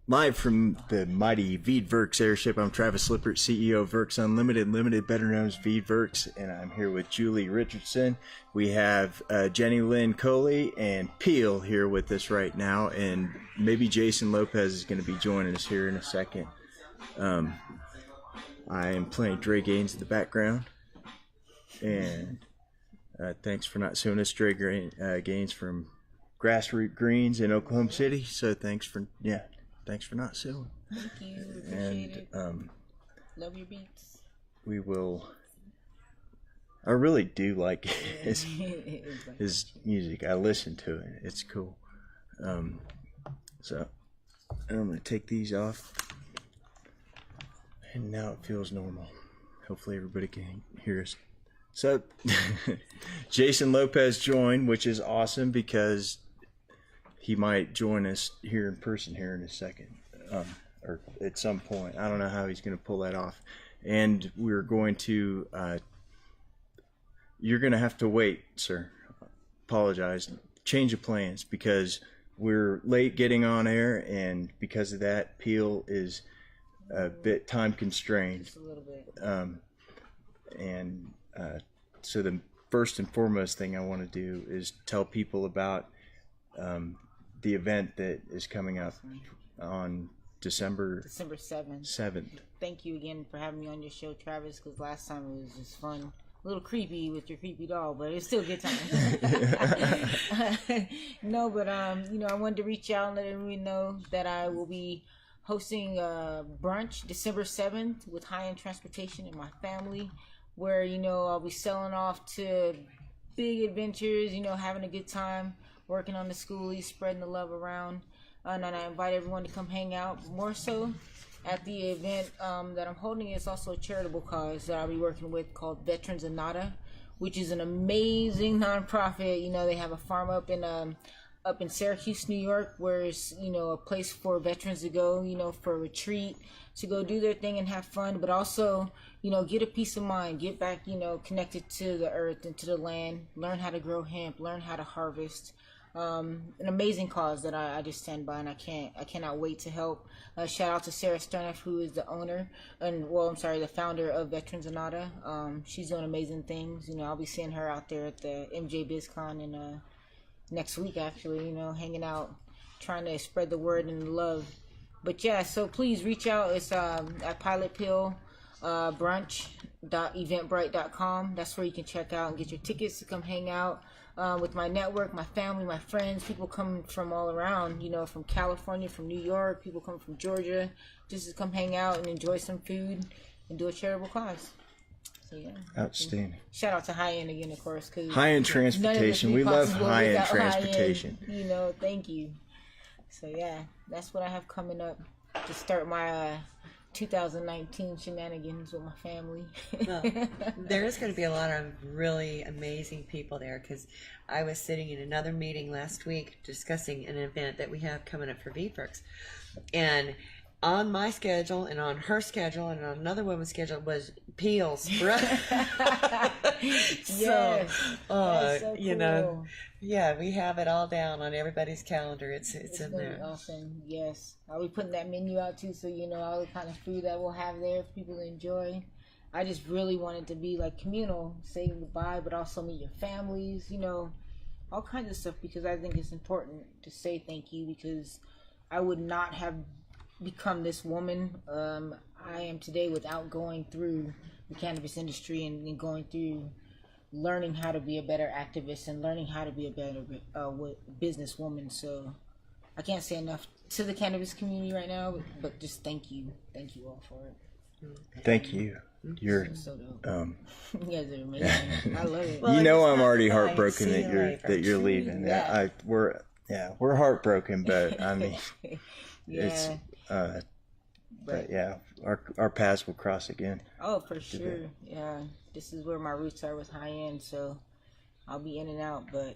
Live from the mighty Veedverks airship, I'm Travis Lippert, CEO of Verks Unlimited, better known as Veedverks, and I'm here with Julie Richardson. We have Jennilynne Coley and Peel here with us right now, and maybe Jason Lopez is going to be joining us here in a second. I am playing Dre Gaines in the background, and thanks for not suing us, Dre Gaines from Grassroot Greens in Oklahoma City. So thanks for not suing. Thank you. Appreciate it. Love your beats. We will. I really do like his music. I listen to it. It's cool. So I'm gonna take these off, and now it feels normal. Hopefully everybody can hear us. So Jason Lopez joined, which is awesome because he might join us here in person here in a second, or at some point. I don't know how he's going to pull that off. And we're going to, you're going to have to wait, sir. Apologize. Change of plans because we're late getting on air, and because of that, Peel is a bit time constrained. Just a little bit. So the first and foremost thing I want to do is tell people about the event that is coming up on December 7th. Thank you again for having me on your show, Travis, because last time it was just fun. A little creepy with your creepy doll, but it's still a good time. No, but I wanted to reach out and let everyone know that I will be hosting a brunch December 7th with high-end transportation and my family, where I'll be selling off to big adventures, having a good time, working on the schoolies, spreading the love around. And I invite everyone to come hang out. More so, at the event that I'm holding is also a charitable cause that I'll be working with called Veterans and Nada, which is an amazing nonprofit. They have a farm up in Syracuse, New York, where it's a place for veterans to go, for a retreat, to go do their thing and have fun, but also get a peace of mind, get back connected to the earth and to the land, learn how to grow hemp, learn how to harvest. An amazing cause that I just stand by, and I cannot wait to help. Shout out to Sarah Sterneff, who is the the founder of Veterans and Nada. She's doing amazing things. I'll be seeing her out there at the MJ BizCon in next week, actually, hanging out, trying to spread the word and the love. But yeah, so please reach out. It's at Pilot Pill brunch.eventbrite.com. That's where you can check out and get your tickets to come hang out with my network, my family, my friends, people coming from all around, from California, from New York, people coming from Georgia, just to come hang out and enjoy some food and do a charitable cause. So yeah. Outstanding. Shout out to high-end again, of course. Cause high-end transportation. We love high-end transportation. High-end, thank you. So yeah, that's what I have coming up to start my 2019 shenanigans with my family. Well, there is going to be a lot of really amazing people there, because I was sitting in another meeting last week discussing an event that we have coming up for Veedverks, and on my schedule and on her schedule and on another woman's schedule was Peel's. Yes. So so cool. Yeah, we have it all down on everybody's calendar. It's in there. Awesome. Yes, I'll be putting that menu out too, so all the kind of food that we'll have there for people to enjoy. I just really want it to be like communal, saying goodbye, but also meet your families. All kinds of stuff, because I think it's important to say thank you, because I would not have become this woman I am today without going through the cannabis industry and going through learning how to be a better activist and learning how to be a better businesswoman. So I can't say enough to the cannabis community right now, but just thank you all for it. Thank you. You're so dope. You guys are amazing. I love it. Well, I'm already heartbroken that you're leaving. Yeah. We're heartbroken, but I mean, it's but yeah, our paths will cross again. Oh, for sure. Yeah, this is where my roots are with high end, so I'll be in and out, but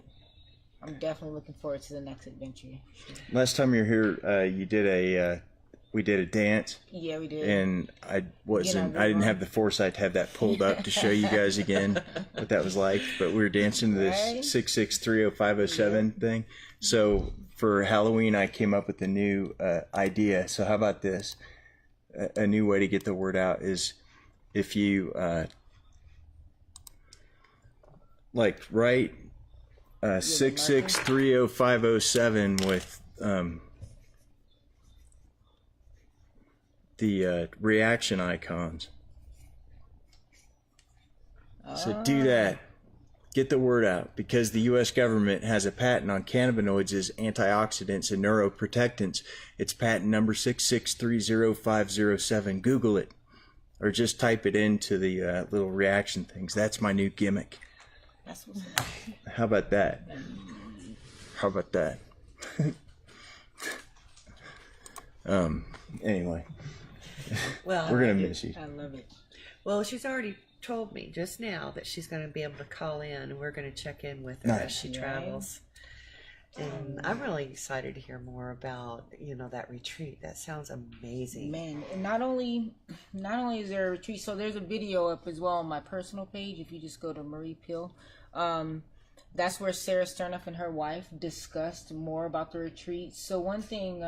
I'm definitely looking forward to the next adventure. Sure. Last time you were here, we did a dance. Yeah, we did. And I didn't have the foresight to have that pulled up to show you guys again what that was like. But we were dancing to this 6630507 thing. So for Halloween, I came up with a new idea. So how about this? A new way to get the word out is if you write 6630507 with the reaction icons. So do that. Get the word out, because the U.S. government has a patent on cannabinoids as antioxidants and neuroprotectants. It's patent number 6630507. Google it, or just type it into the little reaction things. That's my new gimmick. That's what's up. How about that? How about that? Anyway, Well, we're gonna miss you. I love it. Well, she's already told me just now that she's going to be able to call in, and we're going to check in with her Nice. as she travels. And I'm really excited to hear more about, that retreat. That sounds amazing. Man, and not only is there a retreat, so there's a video up as well on my personal page. If you just go to Marie Pill, that's where Sarah Sternoff and her wife discussed more about the retreat. So one thing,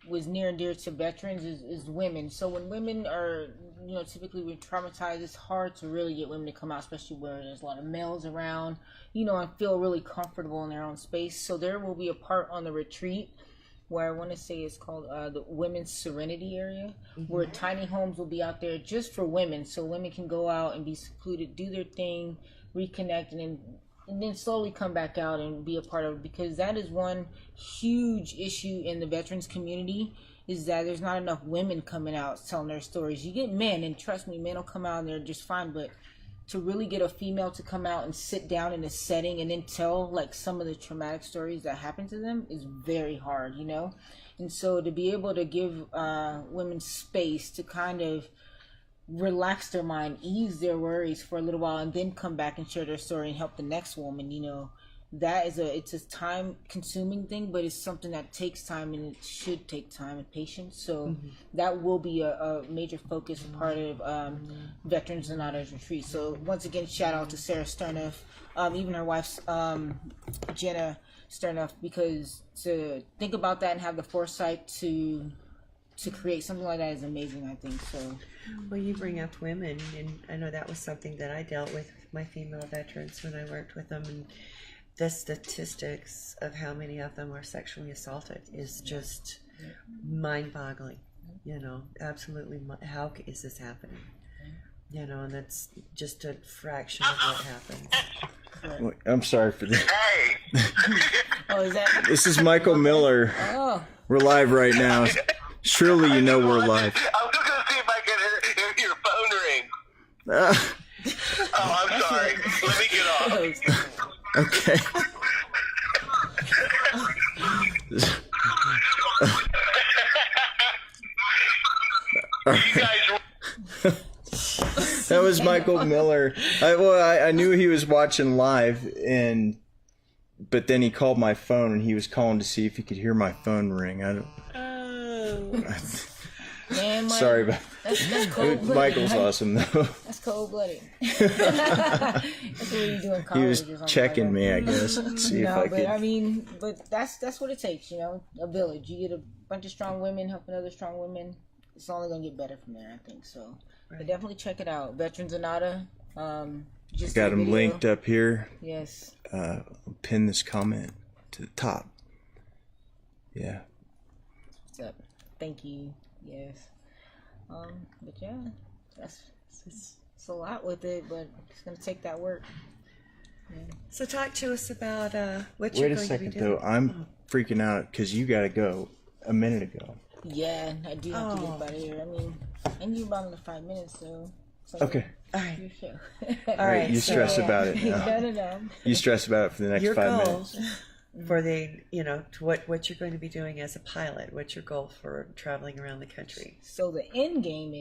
was near and dear to veterans is women. So when women are, typically when traumatized, it's hard to really get women to come out, especially where there's a lot of males around, and feel really comfortable in their own space. So there will be a part on the retreat where I want to say it's called the Women's Serenity Area, where tiny homes will be out there just for women. So women can go out and be secluded, do their thing, reconnect, and then slowly come back out and be a part of it, because that is one huge issue in the veterans community, is that there's not enough women coming out telling their stories. You get men, and trust me, men will come out and they're just fine, but to really get a female to come out and sit down in a setting and then tell some of the traumatic stories that happen to them is very hard, And so to be able to give women space to kind of relax their mind, ease their worries for a little while, and then come back and share their story and help the next woman, that is it's a time consuming thing, but it's something that takes time, and it should take time and patience. So that will be a major focus part of Veterans and Others Retreat. So once again, shout out to Sarah Sternoff, even her wife's Jenna Sternoff, because to think about that and have the foresight to create something like that is amazing, I think. So Well, you bring up women, and I know that was something that I dealt with my female veterans when I worked with them, and the statistics of how many of them are sexually assaulted is just mind-boggling. Absolutely. How is this happening? And that's just a fraction of what happens. I'm sorry for that. Hey! oh, is that This is Michael Miller. oh We're live right now. Surely you know we're live. I was just going to see if I could hear your phone ring. Oh, I'm sorry. Let me get off. Okay. You guys That was Michael Miller. I knew he was watching live, but then he called my phone, and he was calling to see if he could hear my phone ring. I don't. man, Sorry about. that's cold-blooded. Michael's awesome though. That's cold-blooded. That's what you do in college. He was or something checking like me, that. I guess. See if No, I but could. I mean, that's what it takes, a village. You get a bunch of strong women helping other strong women. It's only gonna get better from there, I think. So, but definitely check it out. Veterans Anata. Just Got the him video. linked up here. Yes. I'll pin this comment to the top. Yeah. What's up? Thank you. Yes. But yeah, it's a lot with it, but it's gonna take that work. So talk to us about what Wait you're a going to be second doing. though. I'm freaking out because you got to go a minute ago. Yeah, I do have to get out of here. I mean, I need about another 5 minutes though. So Okay. All right. your show. All right. You so stress about it now. No. You stress about it for the next your 5 goals minutes. for the, to what you're going to be doing as a pilot. What's your goal for traveling around the country? So the end game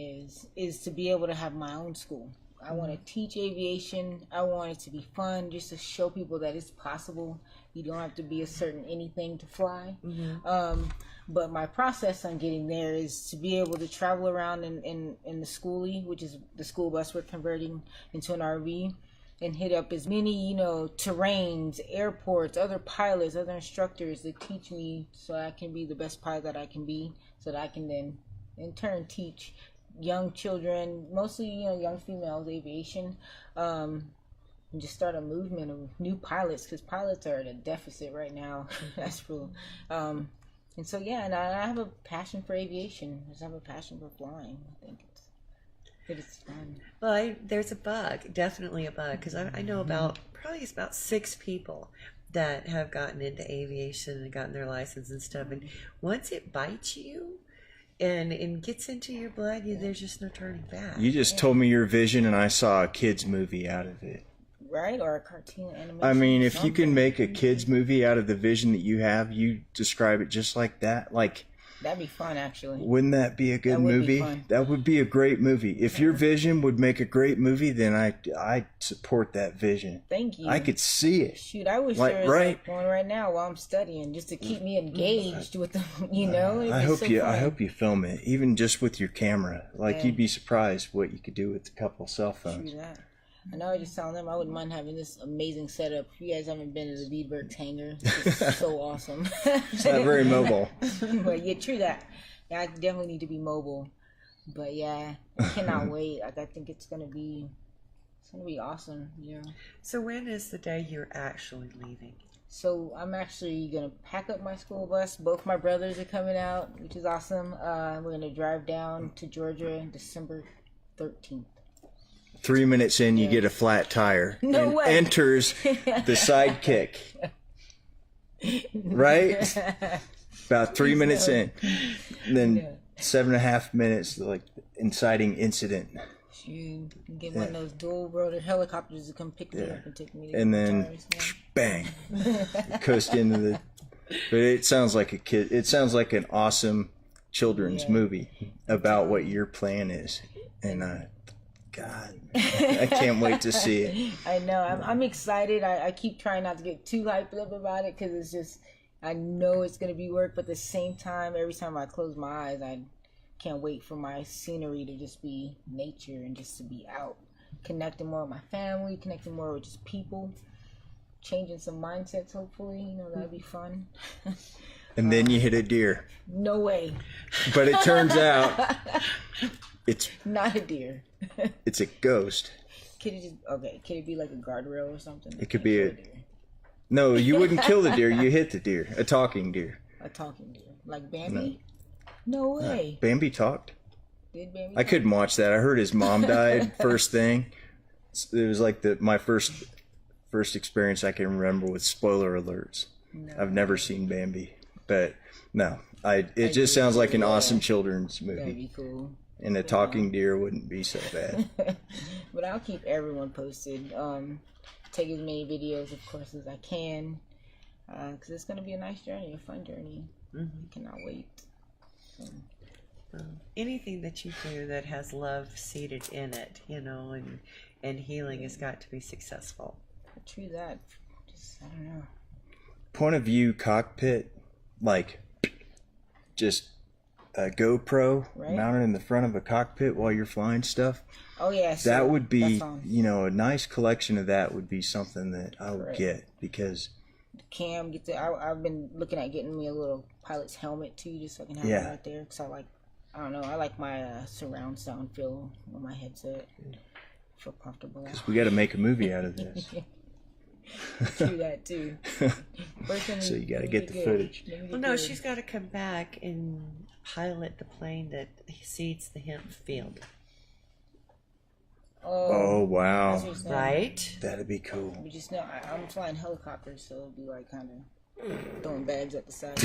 is to be able to have my own school. I want to teach aviation. I want it to be fun, just to show people that it's possible. You don't have to be a certain anything to fly. But my process on getting there is to be able to travel around in the schoolie, which is the school bus we're converting into an RV, and hit up as many, terrains, airports, other pilots, other instructors to teach me so I can be the best pilot that I can be, so that I can then in turn teach young children, mostly, young females, aviation, and just start a movement of new pilots, because pilots are at a deficit right now. That's true. And so, yeah, and I have a passion for aviation. I just have a passion for flying. I think it's fun. Well, there's a bug, definitely a bug, because I know about 6 people that have gotten into aviation and gotten their license and stuff. And once it bites you and gets into your blood, there's just no turning back. You just told me your vision, and I saw a kids movie out of it. Right, or a cartoon animation. I mean, if you can make a kids movie out of the vision that you have, you describe it just like that. Like, that'd be fun, actually. Wouldn't that be a good movie? That would be a great movie. If your vision would make a great movie, then I support that vision. Thank you. I could see it. Shoot, I wish there was one right now while I'm studying, just to keep me engaged with them. I hope you film it, even just with your camera. Like, you'd be surprised what you could do with a couple cell phones. True that. I know I just telling them I wouldn't mind having this amazing setup. If you guys haven't been to the Veedverks hangar, it's so awesome. It's not very mobile. But yeah, true that. Yeah, I definitely need to be mobile. But yeah, I cannot wait. I think it's gonna be awesome. Yeah. So when is the day you're actually leaving? So I'm actually gonna pack up my school bus. Both my brothers are coming out, which is awesome. We're gonna drive down to Georgia on December 13th. 3 minutes in, you get a flat tire. No way. Enters the sidekick. Right? About 3 minutes in. And then 7.5 minutes, like, inciting incident. You can get one of those dual-rotor helicopters to come pick me up and take me to and then, bang. Coast into the... But it sounds like a kid. It sounds like an awesome children's movie about what your plan is. And, God, I can't wait to see it. I know. I'm excited. I keep trying not to get too hyped up about it, because it's just, I know it's going to be work, but at the same time, every time I close my eyes, I can't wait for my scenery to just be nature and just to be out, connecting more with my family, connecting more with just people, changing some mindsets, hopefully. That'd be fun. And then you hit a deer. No way. But it turns out it's not a deer. It's a ghost. Could it be like a guardrail or something? It could be a deer. No, you wouldn't kill the deer. You hit the deer. A talking deer. A talking deer. Like Bambi? No way. Bambi talked? Did Bambi I couldn't watch that. I heard his mom died first thing. It was like my first experience I can remember with spoiler alerts. No. I've never seen Bambi. But no. It just sounds like an awesome children's movie. That'd be cool. And a talking deer wouldn't be so bad. But I'll keep everyone posted. Take as many videos, of course, as I can. Because it's going to be a nice journey, a fun journey. I cannot wait. Anything that you do that has love seated in it, and healing has got to be successful. True that. Just, I don't know. Point of view cockpit, like, just a GoPro mounted in the front of a cockpit while you're flying stuff. Oh yeah, that would be, a nice collection of that would be something that I would get, because the cam I've been looking at getting me a little pilot's helmet too, just so I can have it right there. Because I like my surround sound feel on my headset. Feel comfortable. Because we got to make a movie out of this. Do that too. So you got to get the footage. Well, no, she's got to come back and pilot the plane that seeds the hemp field. Oh wow! Right? That'd be cool. We just know I'm flying helicopters, so it'll be like kind of throwing bags at the side.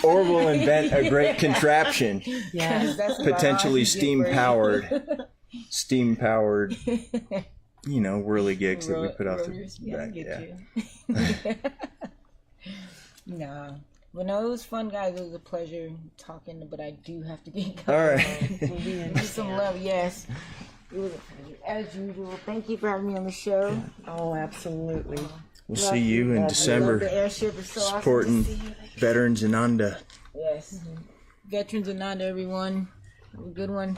Or we'll invent a great contraption. Yeah, potentially steam powered, whirly gigs that we put off the back. No. Well, no, it was fun, guys. It was a pleasure talking, but I do have to get going. All right. Give some love, yes. It was a pleasure, as usual. Thank you for having me on the show. Oh, absolutely. We'll see you in December. The airship is so supporting awesome Veterans Ananda. Yes. Veterans Ananda, everyone. Have a good one.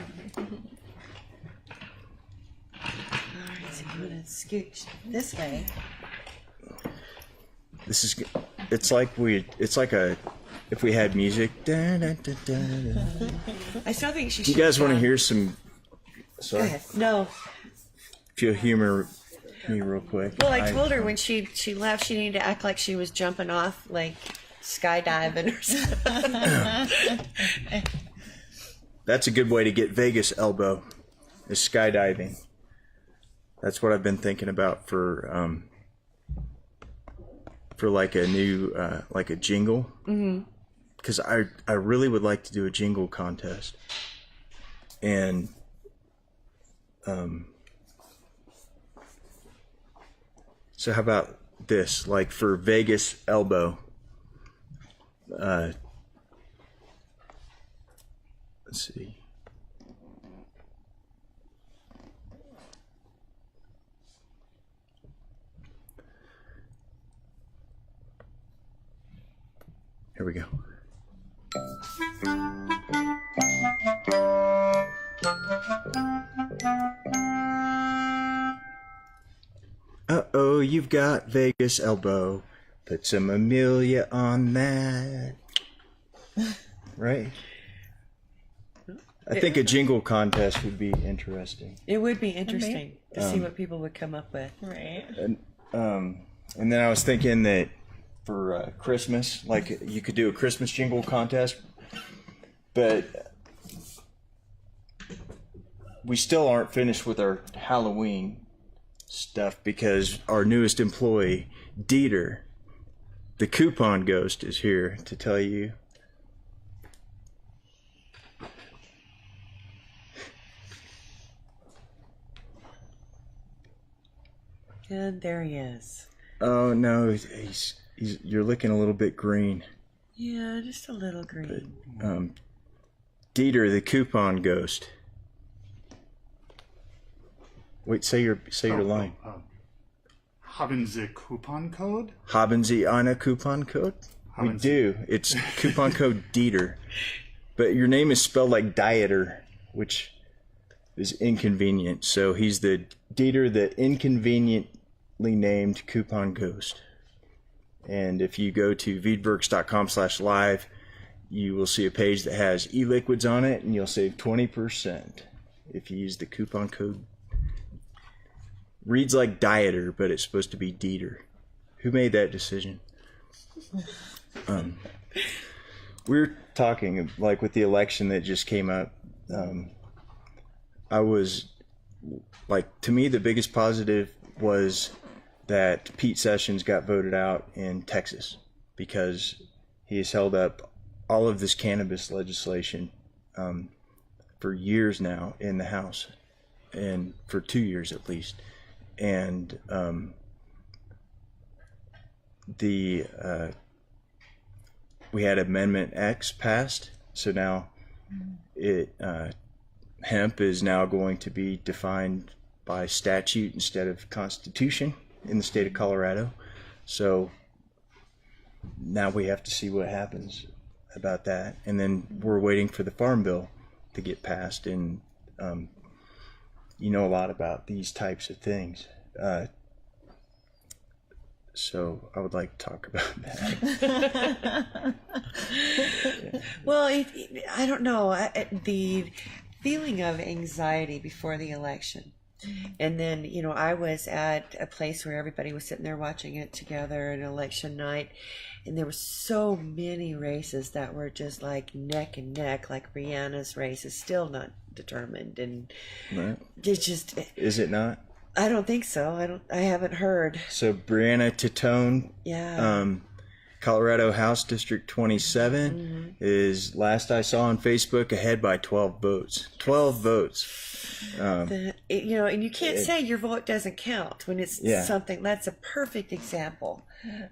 So I'm gonna scooch this way. It's like if we had music. Da, da, da, da, da. I still think she Do should. you guys want to hear some? Go Sorry, ahead. No. if you'll humor me real quick. Well, I told her when she left, she needed to act like she was jumping off, like skydiving or something. That's a good way to get Vegas elbow, is skydiving. That's what I've been thinking about for like a new like a jingle. Because I really would like to do a jingle contest, and so how about this? Like for Vegas elbow. Let's see. Here we go. Uh-oh, you've got Vegas elbow. Put some Amelia on that. Right? I think a jingle contest would be interesting. It would be interesting to see what people would come up with. Right. And then I was thinking that for Christmas, like you could do a Christmas jingle contest, but we still aren't finished with our Halloween stuff because our newest employee, Dieter, the coupon ghost, is here to tell you. And there he is. Oh no, he's you're looking a little bit green. Yeah, just a little green. Dieter, the coupon ghost. Wait, say your line. Haben Sie coupon code? Haben Sie eine coupon code? We do. It's coupon code Dieter. But your name is spelled like Dieter, which is inconvenient. So he's the Dieter, the inconveniently named coupon ghost. And if you go to veedverks.com/live, you will see a page that has e-liquids on it, and you'll save 20% if you use the coupon code. Reads like Dieter, but it's supposed to be Dieter. Who made that decision? We're talking, like, with the election that just came up. I was, like, to me, the biggest positive was that Pete Sessions got voted out in Texas because he has held up all of this cannabis legislation for years now in the House, and for 2 years at least. And we had Amendment X passed, so now hemp is now going to be defined by statute instead of Constitution in the state of Colorado. So now we have to see what happens about that, and then we're waiting for the Farm Bill to get passed. And you know a lot about these types of things, so I would like to talk about that. Well, I don't know. The feeling of anxiety before the election. And then, you know, I was at a place where everybody was sitting there watching it together at election night. And there were so many races that were just like neck and neck, like Brianna's race is still not determined. And Right. it's just... Is it not? I don't think so. I haven't heard. So Brianna Titone, Yeah. Colorado House District 27 is, last I saw on Facebook, ahead by 12 votes. 12 votes. You know, and you can't say your vote doesn't count when it's something. That's a perfect example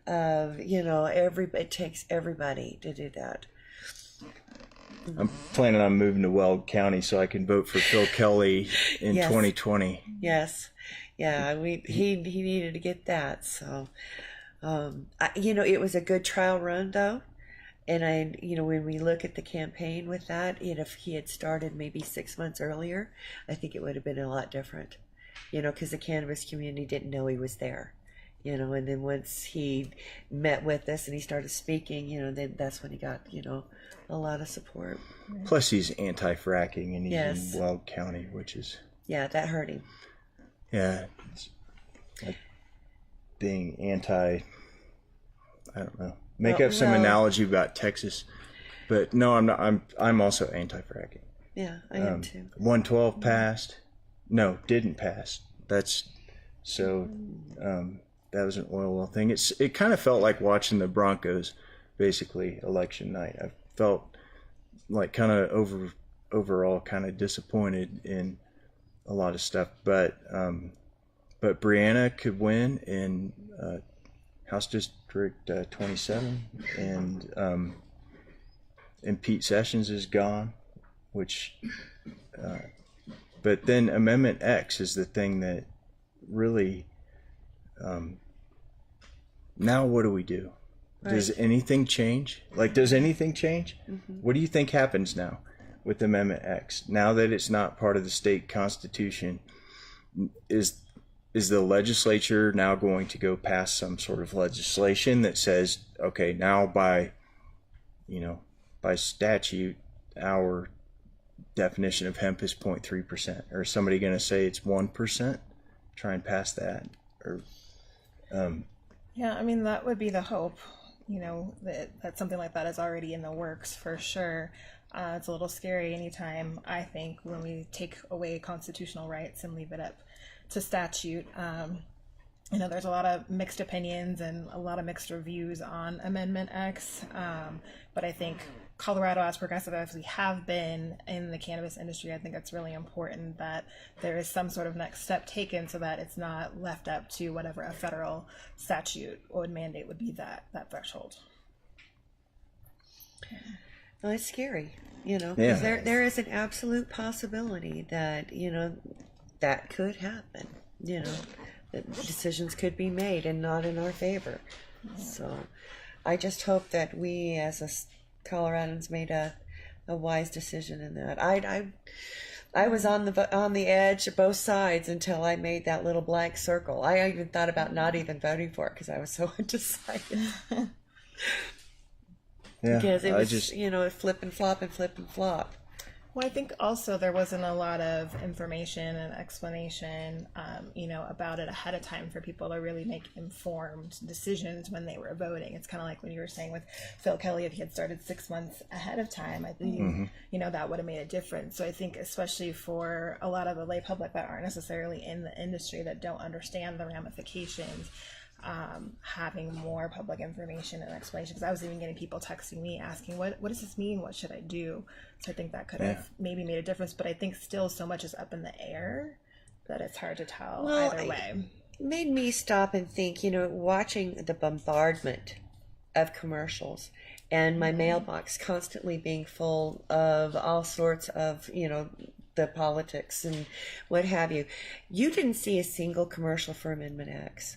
of, you know, it takes everybody to do that. I'm planning on moving to Weld County so I can vote for Phil Kelly in 2020. Yes. Yeah, he needed to get that. So, you know, it was a good trial run though. And you know, when we look at the campaign with that, if he had started maybe 6 months earlier, I think it would have been a lot different. because the cannabis community didn't know he was there. And then once he met with us and he started speaking, then that's when he got, a lot of support. Plus, he's anti-fracking, and he's Yes. in Weld County, which is Yeah, that hurt him. yeah, it's like being anti. I don't know. Make up some analogy about Texas, but no, I'm not. I'm also anti-fracking. Yeah, I am too. 112 passed. No, didn't pass. That's so. That was an oil well thing. It kind of felt like watching the Broncos, basically election night. I felt like kind of overall kind of disappointed in a lot of stuff, but Brianna could win in House District 27, and Pete Sessions is gone, which. But then Amendment X is the thing that really. Now what do we do? Does anything change? Like, does anything change? Mm-hmm. What do you think happens now with Amendment X? Now that it's not part of the state constitution, is the legislature now going to go pass some sort of legislation that says, okay, now by statute, our definition of hemp is 0.3%? Or is somebody going to say it's 1%? Try and pass that? Or yeah, I mean, that would be the hope, that something like that is already in the works for sure. It's a little scary anytime, I think, when we take away constitutional rights and leave it up to statute. There's a lot of mixed opinions and a lot of mixed reviews on Amendment X, but I think Colorado, as progressive as we have been in the cannabis industry, I think it's really important that there is some sort of next step taken so that it's not left up to whatever a federal statute would mandate would be that threshold. Well, it's scary, because there is an absolute possibility that, that could happen, that decisions could be made and not in our favor. So I just hope that we as Coloradans made a wise decision in that. I was on the edge of both sides until I made that little blank circle. I even thought about not even voting for it because I was so undecided. Yeah, because it was flip and flop and flip and flop. Well, I think also there wasn't a lot of information and explanation, about it ahead of time for people to really make informed decisions when they were voting. It's kind of like when you were saying with Phil Kelly, if he had started 6 months ahead of time, I think, that would have made a difference. So I think especially for a lot of the lay public that aren't necessarily in the industry, that don't understand the ramifications, having more public information and explanation, because I was even getting people texting me asking, what does this mean? What should I do? So I think that could have maybe made a difference, but I think still so much is up in the air that it's hard to tell either way. It made me stop and think, watching the bombardment of commercials and my mailbox constantly being full of all sorts of, the politics and what have you. You didn't see a single commercial for Amendment X.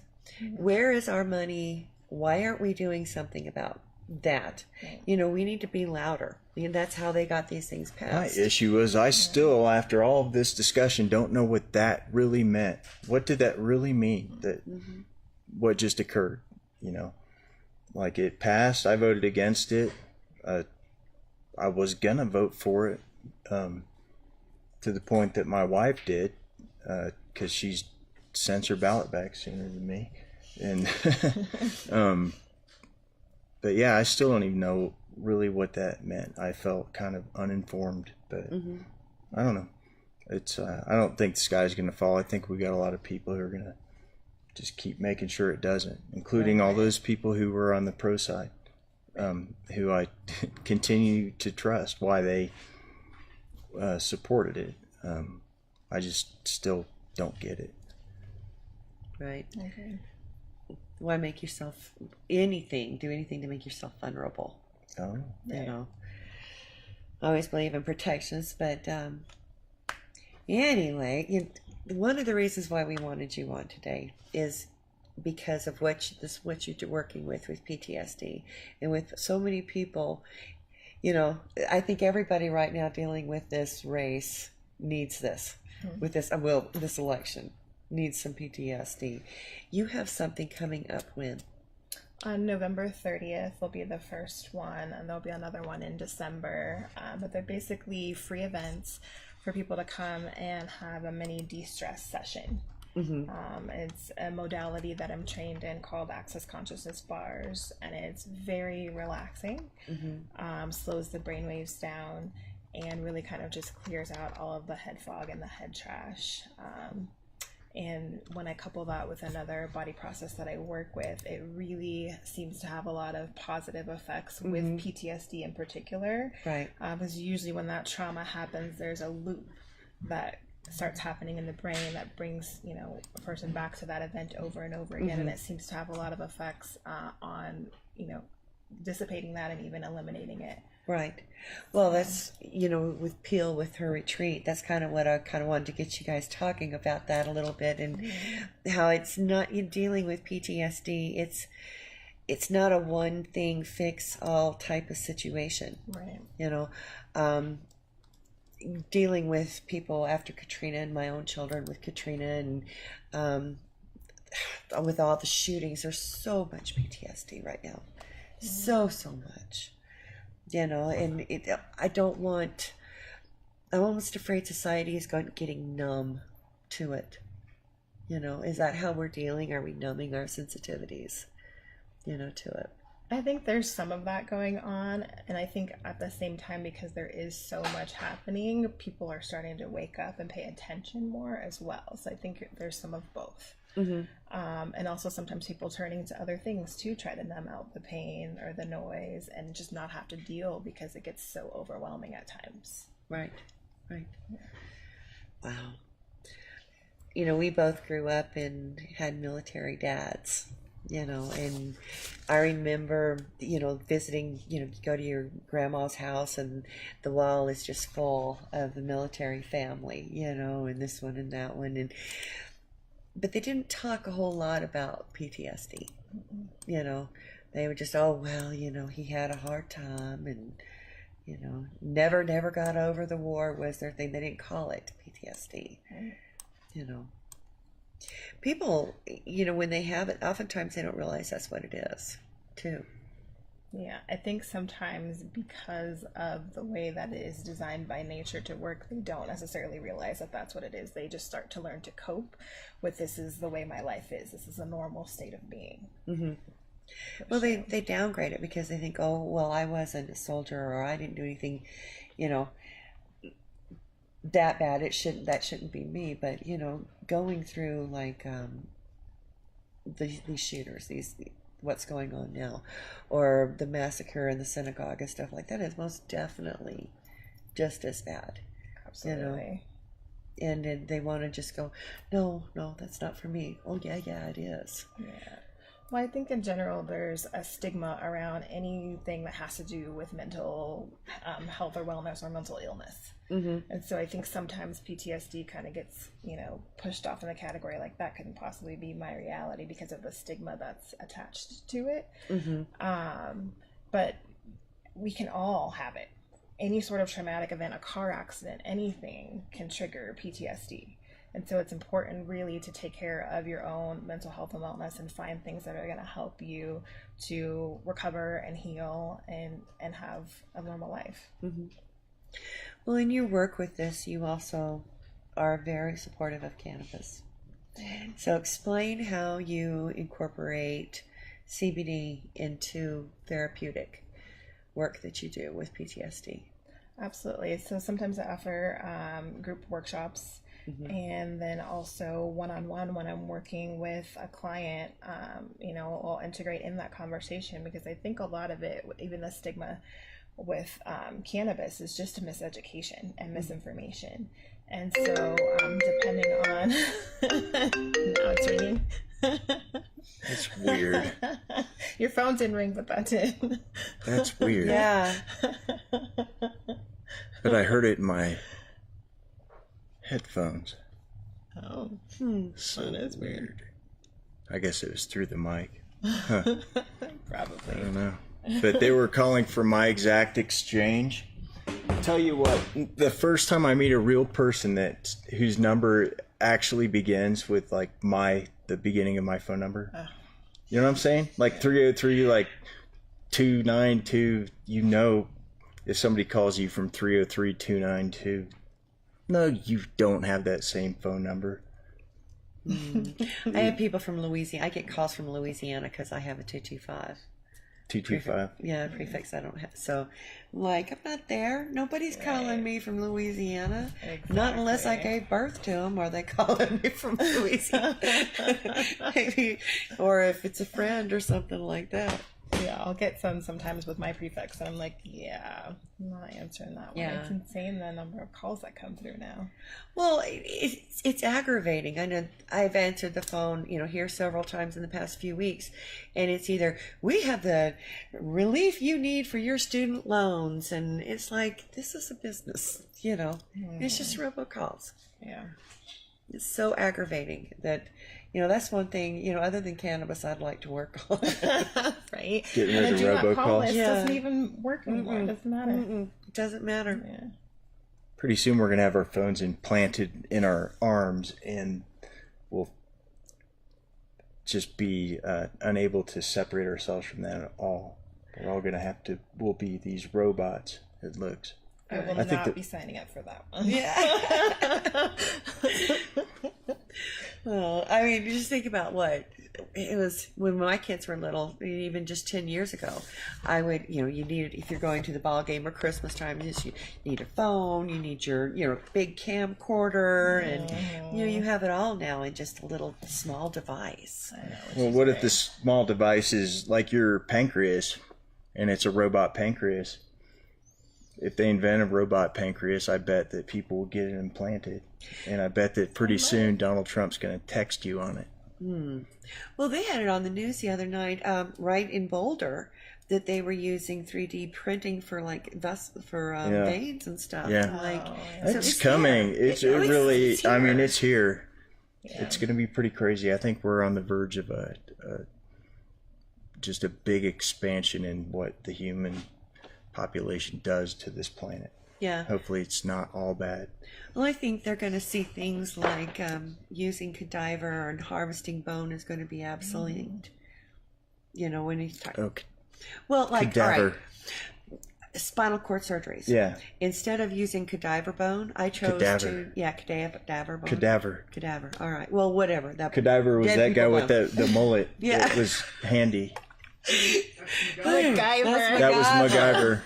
Where is our money? Why aren't we doing something about that? We need to be louder. That's how they got these things passed. My issue is I still, after all of this discussion, don't know what that really meant. What did that really mean? That what just occurred? Like it passed. I voted against it. I was gonna vote for it, to the point that my wife did, because she's sends her ballot back sooner than me, and but yeah, I still don't even know really what that meant. I felt kind of uninformed, but I don't know. It's I don't think the sky's gonna fall. I think we got a lot of people who are gonna just keep making sure it doesn't, including all those people who were on the pro side, who I continue to trust why they supported it. I just still don't get it. Right. Okay. Why make yourself do anything to make yourself vulnerable? Oh. I always believe in protections, but anyway, one of the reasons why we wanted you on today is because of what you're working with PTSD and with so many people. I think everybody right now dealing with this race needs this, with this election. needs some PTSD. You have something coming up when? On November 30th will be the first one, and there'll be another one in December. But they're basically free events for people to come and have a mini de-stress session. It's a modality that I'm trained in called Access Consciousness Bars, and it's very relaxing, slows the brain waves down, and really kind of just clears out all of the head fog and the head trash. And when I couple that with another body process that I work with, it really seems to have a lot of positive effects with PTSD in particular. Right. Because usually when that trauma happens, there's a loop that starts happening in the brain that brings, you know, a person back to that event over and over again. And it seems to have a lot of effects on, you know, dissipating that and even eliminating it. Right. Well, that's, you know, with Peel, with her retreat, that's kind of what I kind of wanted to get you guys talking about that a little bit, and how it's not, you dealing with PTSD. It's not a one thing fix all type of situation. Right. You know, dealing with people after Katrina and my own children with Katrina and with all the shootings, there's so much PTSD right now. So much. You know, and I'm almost afraid society is getting numb to it. You know, is that how we're dealing? Are we numbing our sensitivities, you know, to it? I think there's some of that going on, and I think at the same time, because there is so much happening, people are starting to wake up and pay attention more as well. So I think there's some of both. And also sometimes people turning to other things to try to numb out the pain or the noise and just not have to deal because it gets so overwhelming at times. Right. Wow. You know, we both grew up and had military dads, you know, and I remember, you know, visiting, you know, you go to your grandma's house and the wall is just full of the military family, you know, and this one and that one, but they didn't talk a whole lot about PTSD. You know, they were just, oh, well, you know, he had a hard time and, you know, never got over the war was their thing. They didn't call it PTSD. You know, people, you know, when they have it, oftentimes they don't realize that's what it is, too. Yeah, I think sometimes because of the way that it is designed by nature to work, they don't necessarily realize that that's what it is. They just start to learn to cope with, this is the way my life is. This is a normal state of being. Well, they downgrade it because they think, oh, well, I wasn't a soldier or I didn't do anything, you know, that bad. That shouldn't be me. But, you know, going through like these shooters, what's going on now, or the massacre in the synagogue and stuff like that is most definitely just as bad. Absolutely. You know? And they want to just go, no, that's not for me. Oh yeah, it is. Yeah. Well, I think in general there's a stigma around anything that has to do with mental health or wellness or mental illness. And so I think sometimes PTSD kind of gets, you know, pushed off in the category like that couldn't possibly be my reality because of the stigma that's attached to it. But we can all have it. Any sort of traumatic event, a car accident, anything can trigger PTSD. And so it's important really to take care of your own mental health and wellness and find things that are going to help you to recover and heal and have a normal life. Well, in your work with this, you also are very supportive of cannabis. So explain how you incorporate CBD into therapeutic work that you do with PTSD. Absolutely. So sometimes I offer group workshops, and then also one-on-one when I'm working with a client, you know, I'll integrate in that conversation because I think a lot of it, even the stigma with cannabis, is just a miseducation and misinformation. And so depending on now it's ringing. That's weird. Your phone didn't ring, but that did. That's weird. Yeah. But I heard it in my headphones. Oh, So that is weird. I guess it was through the mic. probably. I don't know. But they were calling for my exact exchange. Tell you what, the first time I meet a real person whose number actually begins with like the beginning of my phone number. You know what I'm saying? Like 303, like 292. You know, if somebody calls you from 303 292, no, you don't have that same phone number. I have people from Louisiana. I get calls from Louisiana because I have a 225. 225. Yeah, prefix I don't have. So, like, I'm not there. Nobody's calling me from Louisiana. Not unless I gave birth to them, or they calling me from Louisiana. Maybe, or if it's a friend or something like that. Yeah, I'll get some sometimes with my prefix, and I'm like, yeah, I'm not answering that one. Yeah. It's insane the number of calls that come through now. Well, it's aggravating. I know I've answered the phone, here several times in the past few weeks, and it's either, we have the relief you need for your student loans, and it's like, this is a business, It's just robocalls. Yeah. It's so aggravating that, that's one thing, other than cannabis I'd like to work on. Right? Getting rid of do not call robocalls. list Yeah. doesn't even work anymore. It doesn't matter. It doesn't matter. Yeah. Pretty soon we're going to have our phones implanted in our arms, and we'll just be unable to separate ourselves from that at all. We're all going to we'll be these robots, it looks. I will not be signing up for that one. Yeah. Well, I mean, just think about what it was when my kids were little, even just 10 years ago. I would, you needed, if you're going to the ball game or Christmas time, you need a phone, you need your big camcorder, and you have it all now in just a little small device. I know, Well, what if the small device is like your pancreas, and it's a robot pancreas? If they invent a robot pancreas, I bet that people will get it implanted. And I bet that pretty soon Donald Trump's going to text you on it. Well, they had it on the news the other night, right in Boulder, that they were using 3D printing for veins and stuff. Yeah. So It's coming. here. It's really, I mean, here. it's here. Yeah. It's going to be pretty crazy. I think we're on the verge of just a big expansion in what the human population does to this planet. Yeah. Hopefully it's not all bad. Well, I think they're going to see things like using cadaver and harvesting bone is going to be obsolete. When you talk. Okay. Well, like, Cadaver. all right, spinal cord surgeries. Yeah. Instead of using cadaver bone, I chose Cadaver. cadaver bone. Cadaver. All right. Well, whatever. Cadaver was Dead that guy people with bone. the mullet. Yeah. That was handy. MacGyver. That was MacGyver.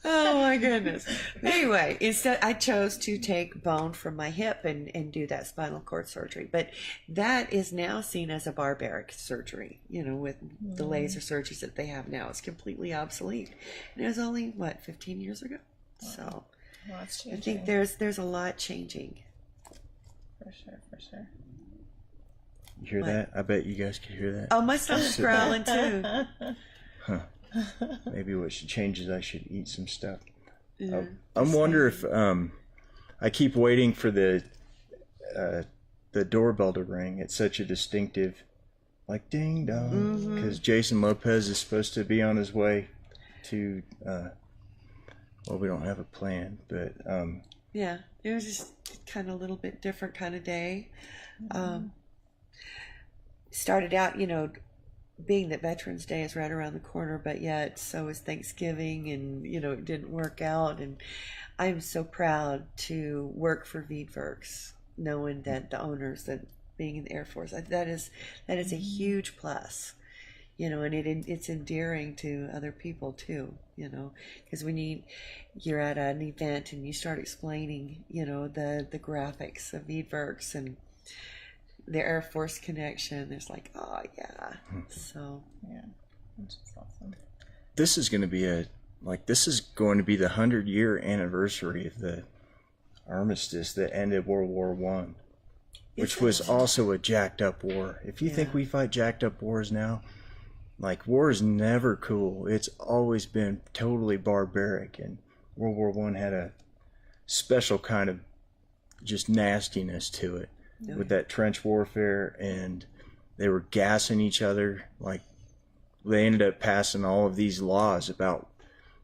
Oh my goodness. Anyway, instead I chose to take bone from my hip and do that spinal cord surgery. But that is now seen as a barbaric surgery, with the laser surgeries that they have now. It's completely obsolete. And it was only, 15 years ago? So Well, it's I changing. think there's a lot changing. For sure. You hear that? I bet you guys could hear that. Oh, my stomach's growling too. Maybe what should change is I should eat some stuff. Yeah. I wonder if I keep waiting for the doorbell to ring. It's such a distinctive, like ding dong, because Jason Lopez is supposed to be on his way to. Well, we don't have a plan, but Yeah, it was just kind of a little bit different kind of day. Started out, being that Veterans Day is right around the corner, but yet so is Thanksgiving, and it didn't work out. And I'm so proud to work for Veedverks, knowing that the owners, that being in the Air Force, that is a huge plus. And it's endearing to other people too, because when you're at an event and you start explaining, the graphics of Veedverks and the Air Force connection, it's like, oh yeah. So Yeah. Which is awesome. this is going to be the 100-year anniversary of the armistice that ended World War One, which was also a jacked up war. If you think we fight jacked up wars now, like, war is never cool. It's always been totally barbaric, and World War One had a special kind of just nastiness to it, with that trench warfare, and they were gassing each other. Like, they ended up passing all of these laws about,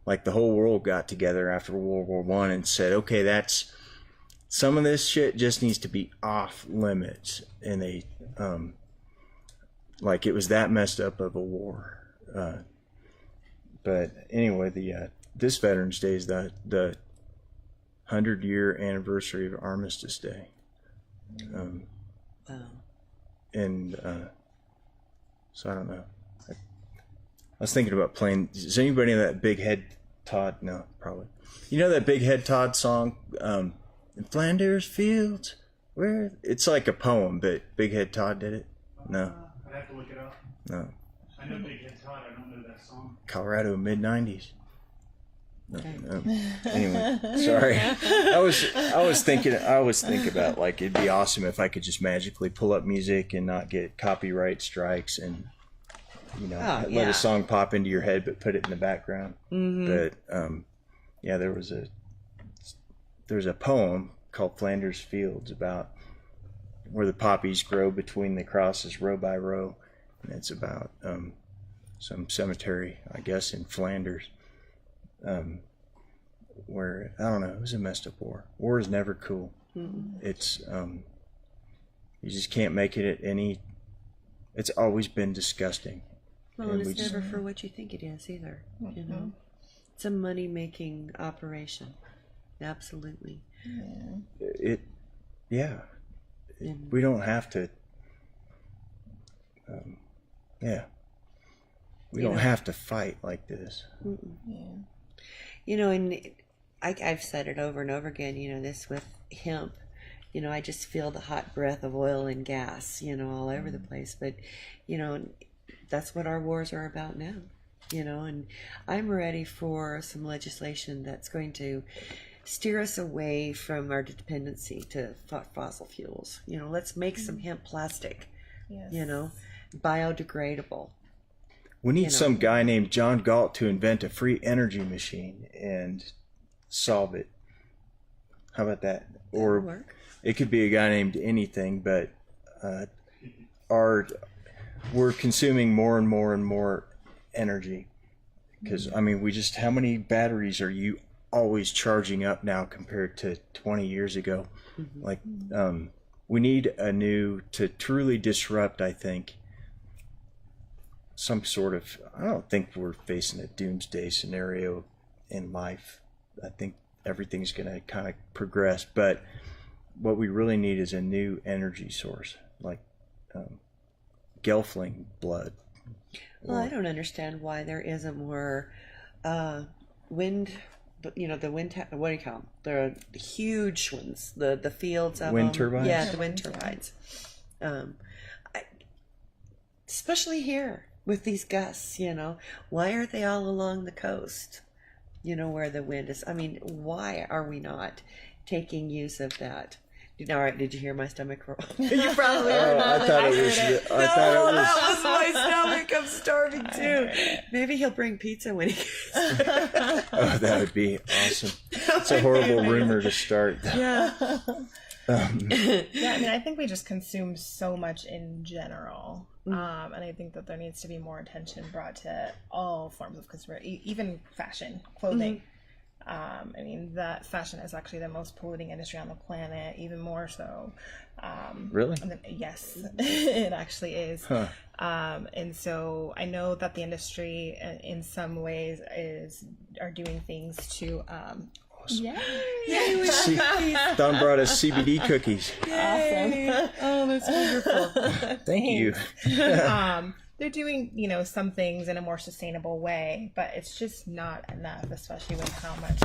like, the whole world got together after World War One and said, okay, that's some of this shit just needs to be off limits, and they like it was that messed up of a war. But anyway, this Veterans Day is the 100-year anniversary of Armistice Day. Wow. And so I don't know. I was thinking about playing. Does anybody know that Big Head Todd? No, probably. You know that Big Head Todd song, in Flanders Fields, where it's like a poem, but Big Head Todd did it. No, I'd have to look it up. no. I know Big Head Todd. I don't know that song. Colorado mid-90s. No. Anyway, sorry. I was thinking about like it'd be awesome if I could just magically pull up music and not get copyright strikes and let a song pop into your head but put it in the background. But yeah, there was a poem called Flanders Fields about where the poppies grow between the crosses row by row, and it's about some cemetery, I guess, in Flanders. Where I don't know, it was a messed up war. War is never cool. It's you just can't make it any. It's always been disgusting. Well, and it's never for what you think it is either. You know, it's a money-making operation. Absolutely. We don't have to. We don't have to fight like this. You know, and I've said it over and over again, you know, this with hemp, you know, I just feel the hot breath of oil and gas, you know, all over the place. But, you know, that's what our wars are about now, you know, and I'm ready for some legislation that's going to steer us away from our dependency to fossil fuels. You know, let's make some hemp plastic, you know, biodegradable. We need some guy named John Galt to invent a free energy machine and solve it. How about that? Or work. It could be a guy named anything, but we're consuming more and more and more energy. Because, I mean, how many batteries are you always charging up now compared to 20 years ago? Like, we need to truly disrupt, I think, some sort of, I don't think we're facing a doomsday scenario in life. I think everything's going to kind of progress, but what we really need is a new energy source, like Gelfling blood. Well, I don't understand why there isn't more wind, you know, the wind, what do you call them? The huge ones, the fields of wind them. turbines? Yeah, the wind turbines. Especially here with these gusts, you know, why aren't they all along the coast, you know, where the wind is? I mean, why are we not taking use of that? All right, did you hear my stomach roll? You probably heard I thought it was. that was my stomach. I'm starving too. Maybe he'll bring pizza when he gets there. Oh, that would be awesome. It's a horrible rumor to start. Yeah. Yeah, I mean, I think we just consume so much in general. And I think that there needs to be more attention brought to all forms of consumer, even fashion, clothing. I mean, that fashion is actually the most polluting industry on the planet, even more so. Really? Yes, it actually is. Huh. And so I know that the industry in some ways are doing things to Don brought us CBD cookies. Awesome. Oh, that's wonderful. Thank you. They're doing, you know, some things in a more sustainable way, but it's just not enough, especially with how much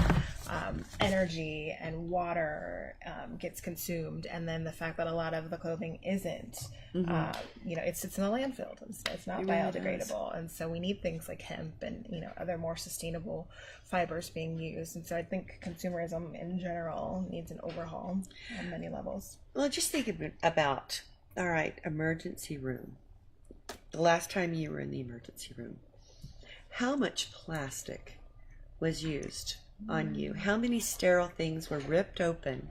energy and water gets consumed, and then the fact that a lot of the clothing isn't, you know, it sits in the landfill. It's not biodegradable, and so we need things like hemp and, you know, other more sustainable fibers being used. And so I think consumerism in general needs an overhaul on many levels. Well, just think about, all right, emergency room. The last time you were in the emergency room, how much plastic was used on you? How many sterile things were ripped open?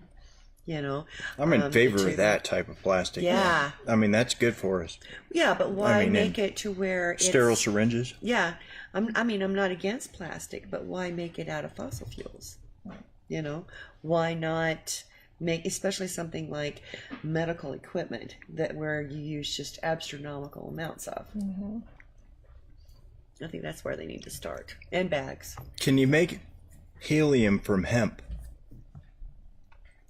You know, I'm in favor of that type of plastic. Yeah. I mean, that's good for us. Yeah, but why make it to where it's sterile syringes? Yeah. I'm not against plastic, but why make it out of fossil fuels? You know, why not make, especially something like medical equipment that where you use just astronomical amounts of. Mm-hmm. I think that's where they need to start. And bags. Can you make helium from hemp?